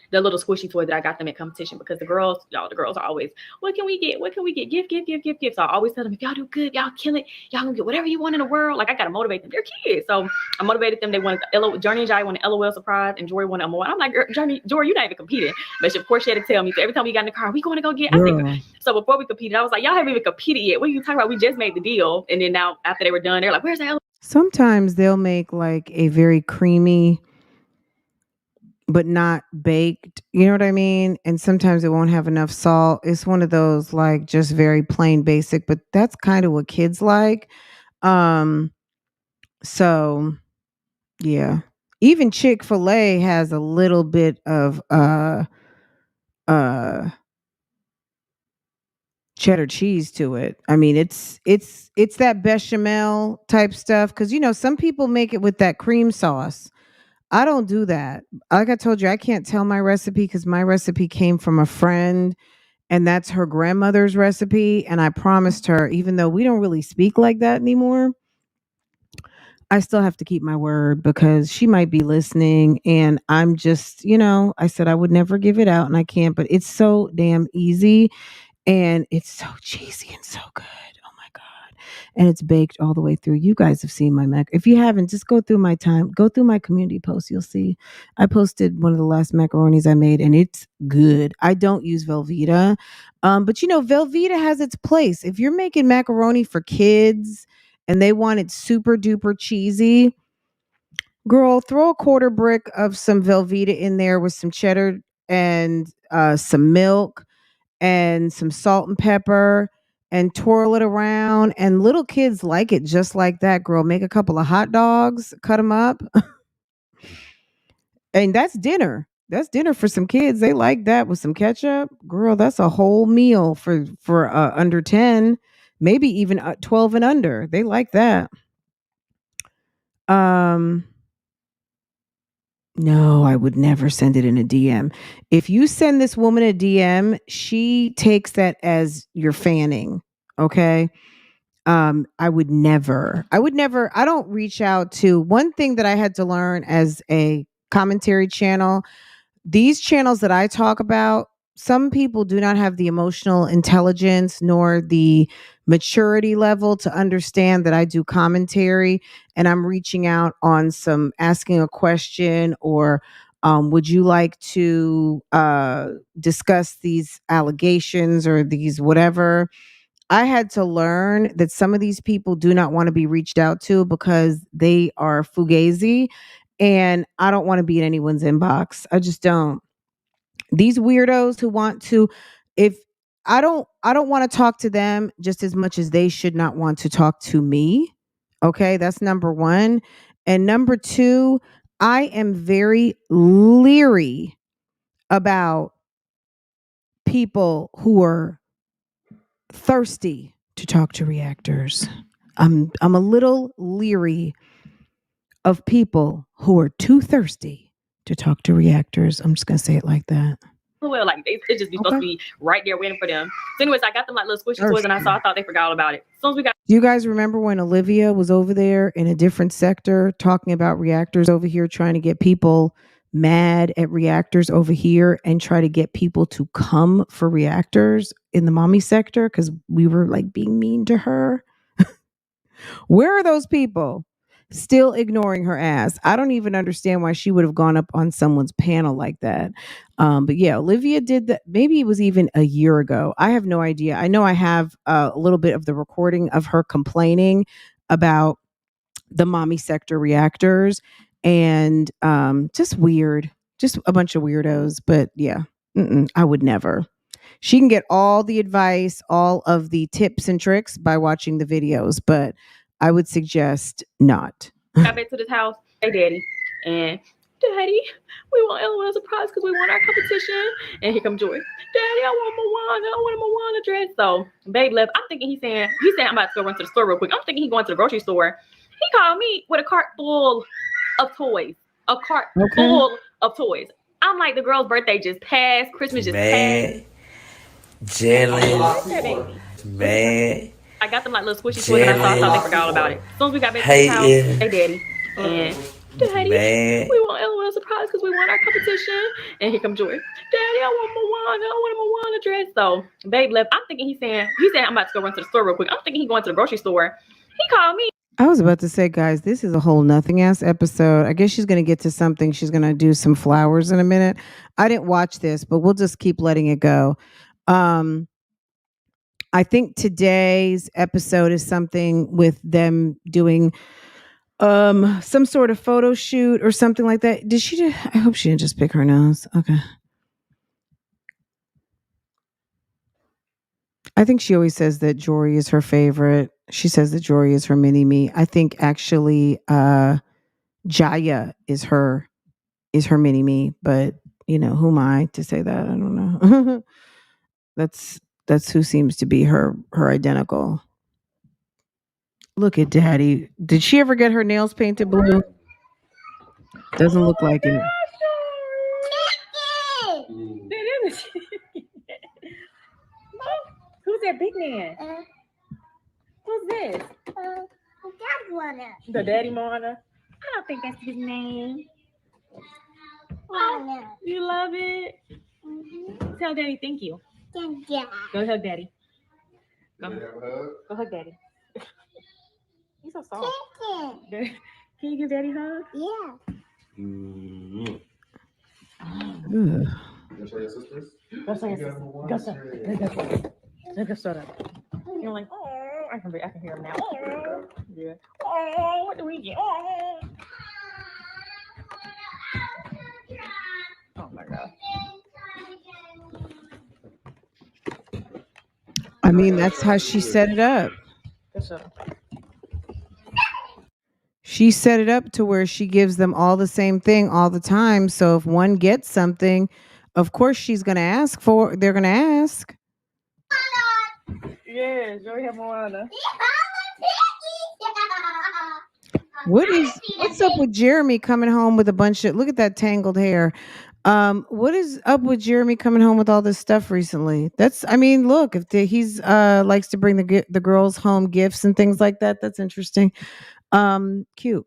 the little squishy toy that I got them at competition because the girls are always, what can we get? Gift. So I always tell them, if y'all do good, y'all kill it, y'all gonna get whatever you want in the world. Like I gotta motivate them. They're kids. So I motivated them. They wanted Journey and Jai wanted LOL surprise and Jory wanted a more. I'm like, Jory, you're not even competing. But of course she had to tell me. So every time we got in the car, we going to go get. So before we competed, I was like, y'all haven't even competed yet. What are you talking about? We just made the deal. And then now after they were done, they're like, where's the LOL? Sometimes they'll make like a very creamy but not baked, you know what I mean? And sometimes it won't have enough salt. It's one of those like just very plain basic, but that's kind of what kids like. So yeah. Even Chick-fil-A has a little bit of cheddar cheese to it. I mean, it's that bechamel type stuff cuz some people make it with that cream sauce. I don't do that. Like I told you, I can't tell my recipe because my recipe came from a friend and that's her grandmother's recipe. And I promised her, even though we don't really speak like that anymore, I still have to keep my word because she might be listening. And I'm just, I said I would never give it out and I can't, but it's so damn easy and it's so cheesy and so good. And it's baked all the way through. You guys have seen my mac. If you haven't, just go through my community post. You'll see. I posted one of the last macaronis I made, and it's good. I don't use Velveeta, but Velveeta has its place. If you're making macaroni for kids and they want it super duper cheesy, girl, throw a quarter brick of some Velveeta in there with some cheddar and some milk and some salt and pepper and twirl it around. And little kids like it just like that, girl. Make a couple of hot dogs, cut them up. And that's dinner. That's dinner for some kids. They like that with some ketchup. Girl, that's a whole meal for under 10, maybe even 12 and under. They like that. No, I would never send it in a DM. If you send this woman a DM, she takes that as you're fanning. Okay. I would never, I don't reach out to one thing that I had to learn as a commentary channel. These channels that I talk about, some people do not have the emotional intelligence nor the maturity level to understand that I do commentary and I'm reaching out on some asking a question or would you like to discuss these allegations or these whatever. I had to learn that some of these people do not want to be reached out to because they are fugazi and I don't want to be in anyone's inbox. I just don't. These weirdos who want to, if I don't want to talk to them just as much as they should not want to talk to me. Okay, that's number one. And number two, I am very leery about people who are thirsty to talk to reactors. I'm a little leery of people who are too thirsty to talk to reactors. I'm just going to say it like that. well, like it just be supposed to be right there waiting for them. So anyways, I got them like little squishy toys, and I thought they forgot all about it. As soon as we got. Do you guys remember when Olivia was over there in a different sector talking about reactors over here, trying to get people mad at reactors over here and try to get people to come for reactors in the mommy sector because we were like being mean to her? Where are those people? Still ignoring her ass. I don't even understand why she would have gone up on someone's panel like that. But yeah, Olivia did that. Maybe it was even a year ago. I have no idea. I know I have a little bit of the recording of her complaining about the mommy sector reactors and just weird, just a bunch of weirdos. But yeah, I would never. She can get all the advice, all of the tips and tricks by watching the videos, but I would suggest not. Got back to this house, hey daddy, and daddy, we want LOL surprise because we want our competition. And here come Joy. Daddy, I want a dress. So babe left. I'm thinking he's saying I'm about to go run to the store real quick. I'm thinking he's going to the grocery store. He called me with a cart full of toys. A cart full of toys. I'm like, the girl's birthday just passed. Christmas just passed. Jealous. Mad. I got them like little squishy toys, and I thought they forgot all about it. As soon as we got back to the house, hey daddy, and daddy, we want LOL surprise because we want our competition. And here come Joy. Daddy, I want a dress. So babe left. I'm thinking he's saying I'm about to go run to the store real quick. I'm thinking he's going to the grocery store. He called me. I was about to say, guys, this is a whole nothing ass episode. I guess she's going to get to something. She's going to do some flowers in a minute. I didn't watch this, but we'll just keep letting it go. I think today's episode is something with them doing some sort of photo shoot or something like that. I hope she didn't just pick her nose. Okay. I think she always says that Jory is her favorite. She says that Jory is her mini-me. I think actually Jaya is her mini-me, but you know, who am I to say that? I don't know. That's who seems to be her identical. Look at Daddy. Did she ever get her nails painted blue? Doesn't look like it. Who's that big man? Who's this? The daddy Moana. I don't think that's his name. Oh, you love it? Mm-hmm. Tell Daddy thank you. Thank you. Go hug Daddy. Go hug Daddy. He's so soft. Can you give Daddy a hug? Yeah. Mm-hmm. Go show your sisters. Go show your sisters. Go shut up. You're like, oh, I can hear him now. Oh, yeah. Oh, what do we get? Oh. Oh my God. I mean, that's how she set it up. She set it up to where she gives them all the same thing all the time. So if one gets something, of course she's going to ask for, they're going to ask. Yeah, Joey have Moana. What's up with Jeremy coming home with a bunch of, look at that tangled hair. What is up with Jeremy coming home with all this stuff recently? Look, if he's likes to bring the girls home gifts and things like that, that's interesting. Cute.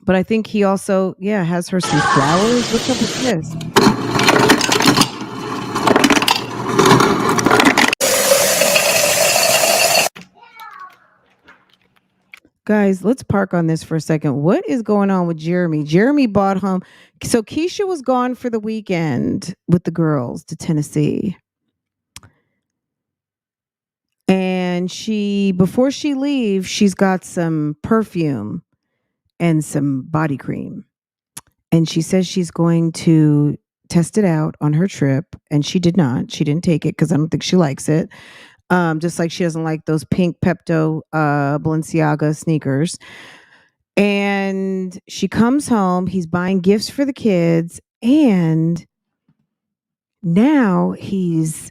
But I think he also, has her some flowers. What's up with this? Guys, let's park on this for a second. What is going on with Jeremy? Jeremy bought home. So Keesha was gone for the weekend with the girls to Tennessee. And before she leaves, she's got some perfume and some body cream. And she says she's going to test it out on her trip. And she did not. She didn't take it because I don't think she likes it. Just like she doesn't like those pink Pepto Balenciaga sneakers. And she comes home. He's buying gifts for the kids. And now he's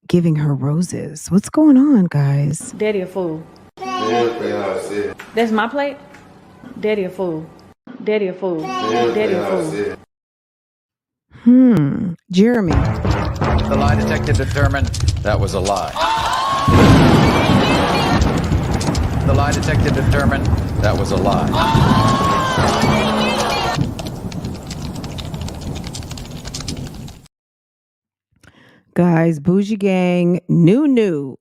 giving her roses. What's going on, guys? Daddy a fool. That's my plate? Daddy a fool. Daddy a fool. Daddy a fool. Jeremy. lie detector determined that was a lie. The lie detector determined that was a lie. Guys, Bougie Gang, new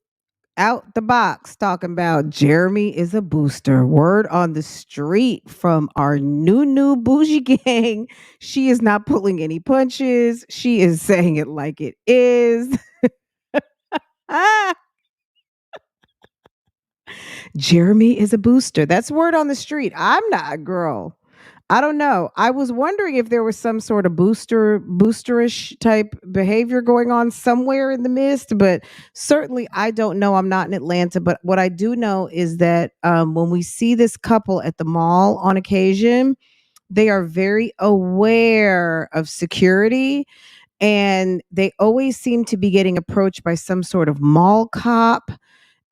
out the box talking about Jeremy is a booster. Word on the street from our new Bougie Gang. She is not pulling any punches. She is saying it like it is. Jeremy is a booster. That's word on the street. I'm not, girl. I don't know. I was wondering if there was some sort of boosterish type behavior going on somewhere in the midst, but certainly I don't know. I'm not in Atlanta, but what I do know is that when we see this couple at the mall on occasion, they are very aware of security, and they always seem to be getting approached by some sort of mall cop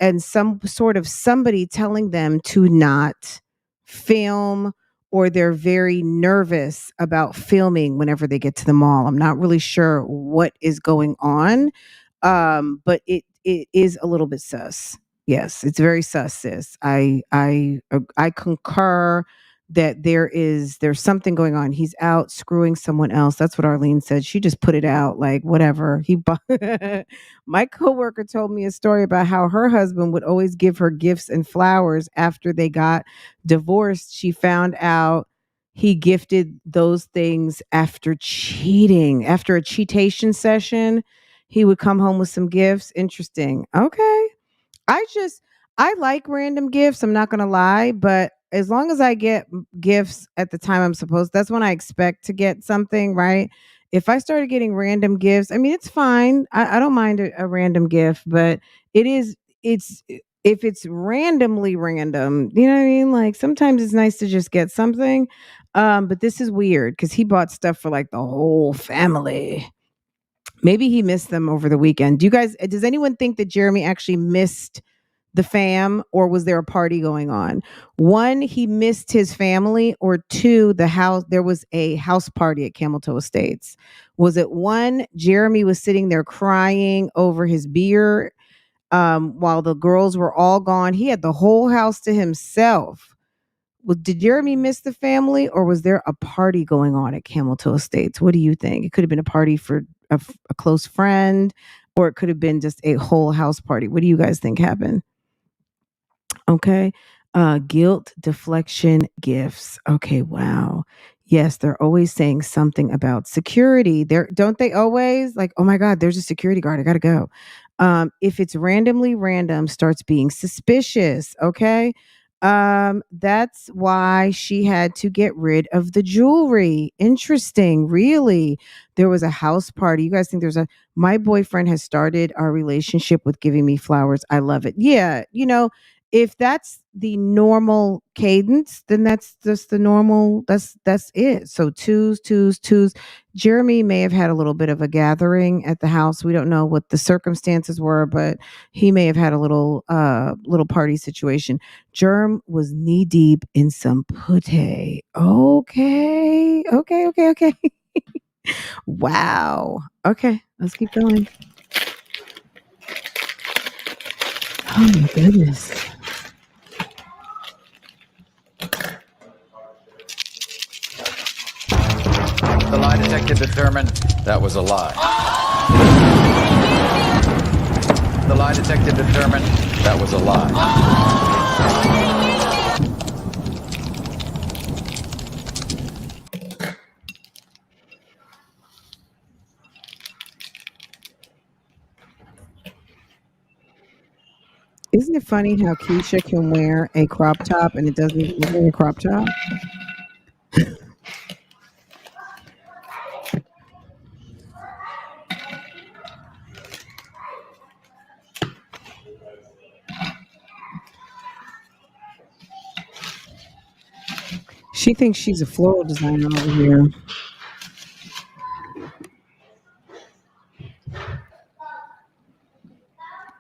and some sort of somebody telling them to not film, or they're very nervous about filming whenever they get to the mall. I'm not really sure what is going on, but it is a little bit sus. Yes, it's very sus, sis. I concur that there's something going on. He's out screwing someone else. That's what Arlene said. She just put it out like whatever. My coworker told me a story about how her husband would always give her gifts and flowers after they got divorced. She found out he gifted those things after cheating. After a cheatation session, he would come home with some gifts. Interesting. Okay. I like random gifts, I'm not going to lie, but as long as I get gifts at the time I'm supposed, that's when I expect to get something, right? If I started getting random gifts, I mean, it's fine. I don't mind a random gift, but it's if it's randomly random, you know what I mean? Like sometimes it's nice to just get something. But this is weird because he bought stuff for like the whole family. Maybe he missed them over the weekend. Does anyone think that Jeremy actually missed the fam, or was there a party going on? One, he missed his family, or two, there was a house party at Camel Toe Estates. Was it one, Jeremy was sitting there crying over his beer while the girls were all gone? He had the whole house to himself. Well, did Jeremy miss the family, or was there a party going on at Camel Toe Estates? What do you think? It could have been a party for a close friend, or it could have been just a whole house party. What do you guys think happened? Okay. Guilt, deflection, gifts. Okay, wow. Yes, they're always saying something about security. Don't they always? Like, oh my God, there's a security guard. I gotta go. If it's randomly random, starts being suspicious. Okay. That's why she had to get rid of the jewelry. Interesting. Really? There was a house party. You guys think my boyfriend has started our relationship with giving me flowers. I love it. Yeah. If that's the normal cadence, then that's just the normal, that's it. So twos. Jeremy may have had a little bit of a gathering at the house. We don't know what the circumstances were, but he may have had a little party situation. Germ was knee deep in some putty. Okay. Wow. Okay, let's keep going. Oh my goodness. The lie detector determined that was a lie. The lie detector determined that was a lie. Isn't it funny how Keesha can wear a crop top and it doesn't even look like a crop top? She thinks she's a floral designer over here.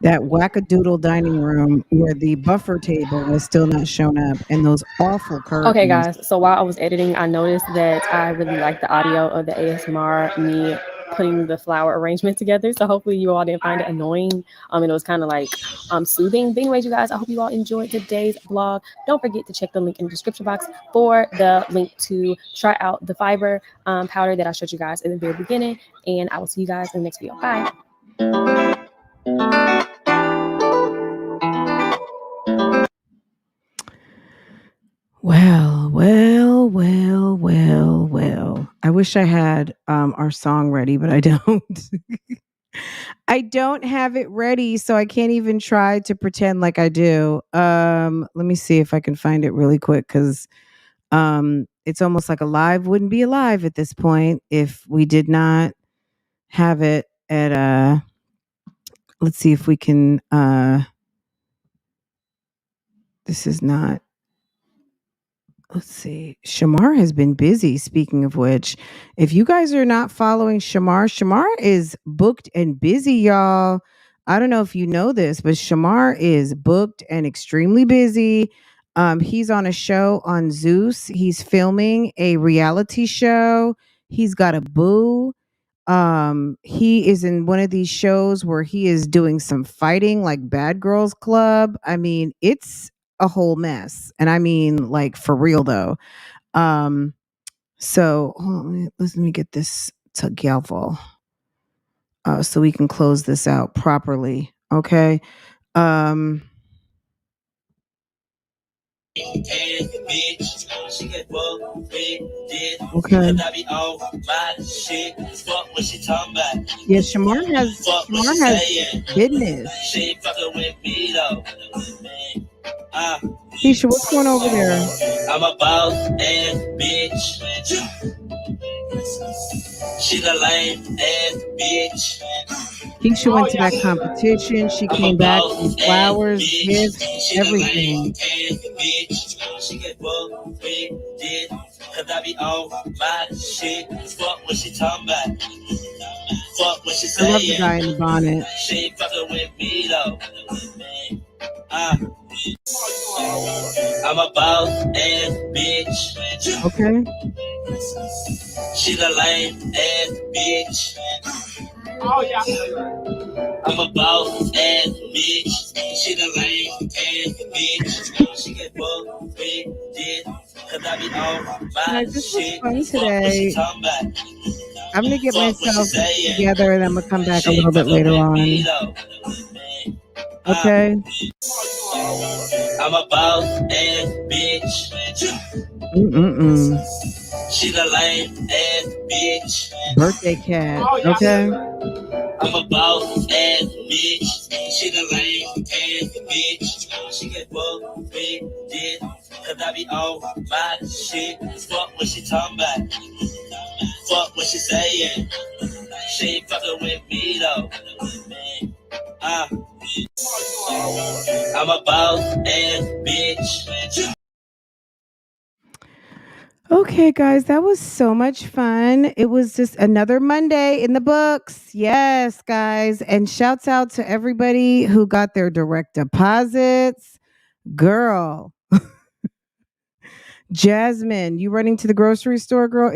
That wackadoodle dining room where the buffer table has still not shown up, and those awful curtains. Okay, guys. So while I was editing, I noticed that I really like the audio of the ASMR, me putting the flower arrangement together. So hopefully you all didn't find it annoying. And it was kind of like soothing. But anyways, you guys, I hope you all enjoyed today's vlog. Don't forget to check the link in the description box for the link to try out the fiber powder that I showed you guys in the very beginning. And I will see you guys in the next video. Bye. Well. I wish I had our song ready, but I don't. I don't have it ready, so I can't even try to pretend like I do. Let me see if I can find it really quick, because it's almost like Alive wouldn't be alive at this point if we did not have it at let's see if we can this is not. Let's see. Shamar has been busy. Speaking of which, if you guys are not following Shamar is booked and busy, y'all. I don't know if you know this, but Shamar is booked and extremely busy. He's on a show on Zeus. He's filming a reality show. He's got a boo. He is in one of these shows where he is doing some fighting, like Bad Girls Club. I mean, it's a whole mess, and I mean, like, for real though. So hold on, let me get this together so we can close this out properly. Okay. Okay. Yeah, Shamar has business. Keesha, what's going over there? I'm a boss ass bitch. She's a lame ass bitch. Keesha went to that competition. She came back with flowers, gifts, everything. She get fucked with this, cause I be on my shit. Fuck what she talking about. Fuck what she saying. I love the guy in the bonnet. She ain't fucking with me though. I'm a boss ass bitch. Okay. She's a lame ass bitch. Oh yeah. I'm a boss ass bitch. She's a lame ass bitch. She get fucked with this, cause I be on my This was shit. fun Fuck what today. she talking about. I'm gonna get Fuck what myself she saying. together, and I'm gonna come back a She little bit fucking later with on. me though. Okay. I'm a boss ass bitch. She's a lame ass bitch. Birthday cat. Okay. I'm a boss ass bitch. She's a lame ass bitch. She get fucked with this, cause I be on my shit. Fuck what she talking about. Fuck what she saying. She ain't fucking with me though. I'm a boss ass bitch. Okay, guys, that was so much fun. It was just another Monday in the books. Yes, guys. And shouts out to everybody who got their direct deposits. Girl. Jasmine, you running to the grocery store, girl? I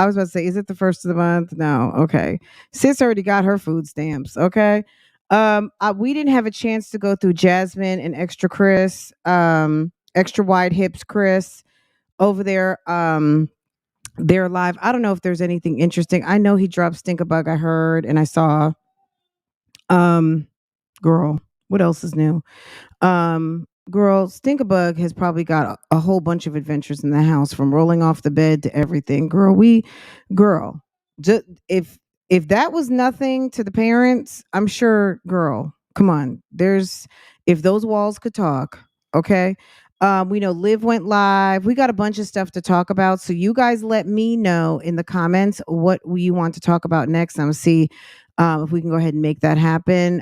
was about to say, is it the first of the month? No. Okay. Sis already got her food stamps. Okay. We didn't have a chance to go through Jasmine and Extra Chris, Extra Wide Hips Chris over there. They're live. I don't know if there's anything interesting. I know he dropped Stink-a-Bug, I heard, and I saw. Girl, what else is new? Girl, Stink-a-Bug has probably got a whole bunch of adventures in the house, from rolling off the bed to everything. Girl, just if that was nothing to the parents, I'm sure, girl, come on. If those walls could talk, okay? We know Liv went live. We got a bunch of stuff to talk about. So you guys let me know in the comments what you want to talk about next. I'm gonna see if we can go ahead and make that happen.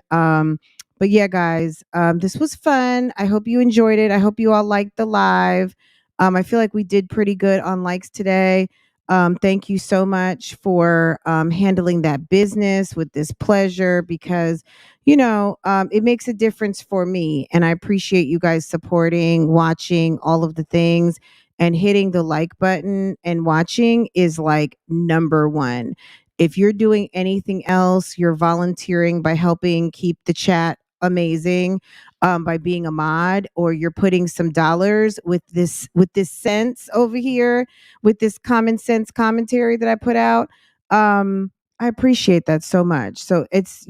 But yeah, guys, this was fun. I hope you enjoyed it. I hope you all liked the live. I feel like we did pretty good on likes today. Thank you so much for handling that business with this pleasure, because it makes a difference for me, and I appreciate you guys supporting, watching, all of the things, and hitting the like button and watching is like number one. If you're doing anything else, you're volunteering by helping keep the chat amazing, by being a mod, or you're putting some dollars with this sense over here, with this common sense commentary that I put out. I appreciate that so much. So it's,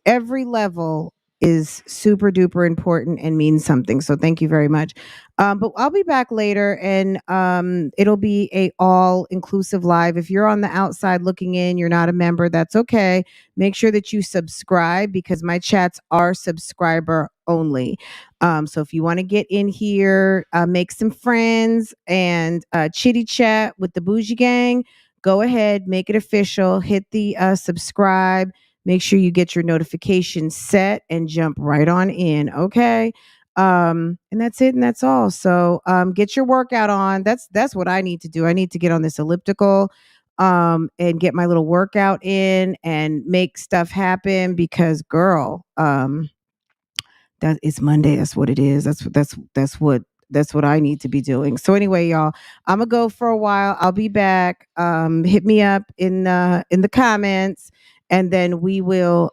every level is super duper important and means something. So thank you very much. But I'll be back later, and it'll be a all inclusive live. If you're on the outside looking in, you're not a member, that's okay. Make sure that you subscribe, because my chats are subscriber only. So if you want to get in here, make some friends, and chitty chat with the Bougie Gang, go ahead, make it official, hit the subscribe. Make sure you get your notifications set and jump right on in. Okay. And that's it. And that's all. So, get your workout on. That's what I need to do. I need to get on this elliptical, and get my little workout in and make stuff happen, because girl, that it's Monday. That's what it is. That's what I need to be doing. So anyway, y'all, I'm gonna go for a while. I'll be back. Hit me up in the comments, and then we'll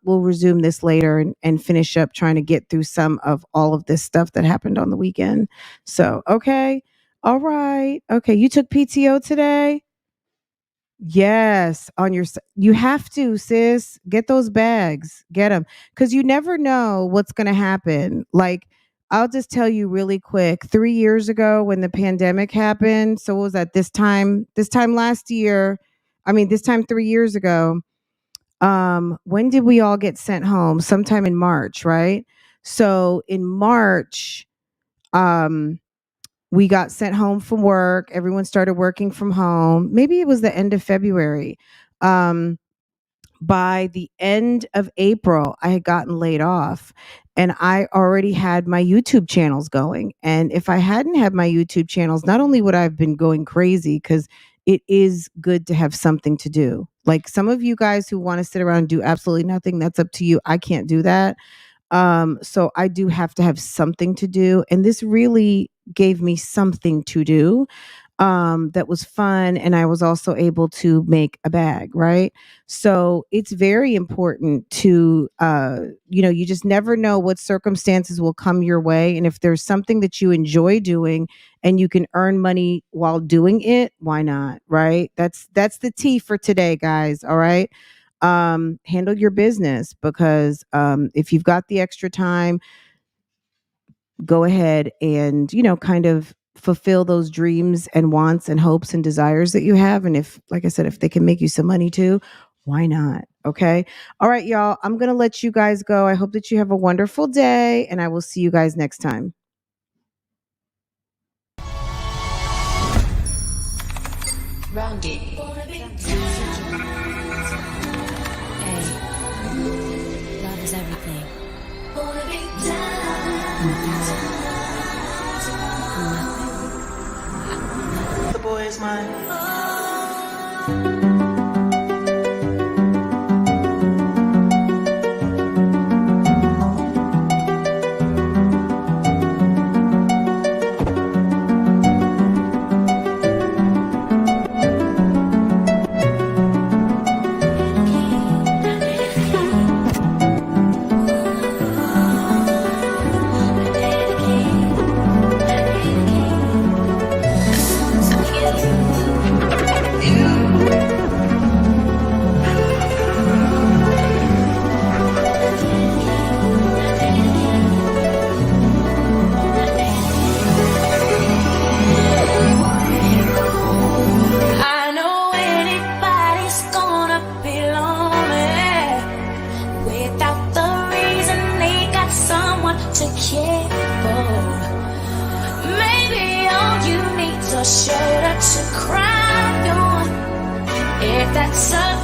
resume this later and finish up trying to get through some of all of this stuff that happened on the weekend. So, okay. All right. Okay. You took PTO today? Yes, you have to, sis. Get those bags. Get them, because you never know what's going to happen. Like, I'll just tell you really quick. 3 years ago, when the pandemic happened, so what was that? This time last year. I mean, this time 3 years ago. When did we all get sent home? Sometime in March, right? So in March, we got sent home from work. Everyone started working from home. Maybe it was the end of February. By the end of April, I had gotten laid off, and I already had my YouTube channels going. And if I hadn't had my YouTube channels, not only would I have been going crazy, because it is good to have something to do. Like, some of you guys who want to sit around and do absolutely nothing, that's up to you. I can't do that. So I do have to have something to do. And this really gave me something to do that was fun. And I was also able to make a bag, right? So it's very important to, you just never know what circumstances will come your way. And if there's something that you enjoy doing and you can earn money while doing it, why not? Right? That's the tea for today, guys. All right. Handle your business, because if you've got the extra time, go ahead and, kind of fulfill those dreams and wants and hopes and desires that you have. And if, like I said, if they can make you some money too, why not? Okay. All right, y'all. I'm going to let you guys go. I hope that you have a wonderful day, and I will see you guys next time. Rounded. Love is everything. The boy is mine. Shoulder to cry on, if that's a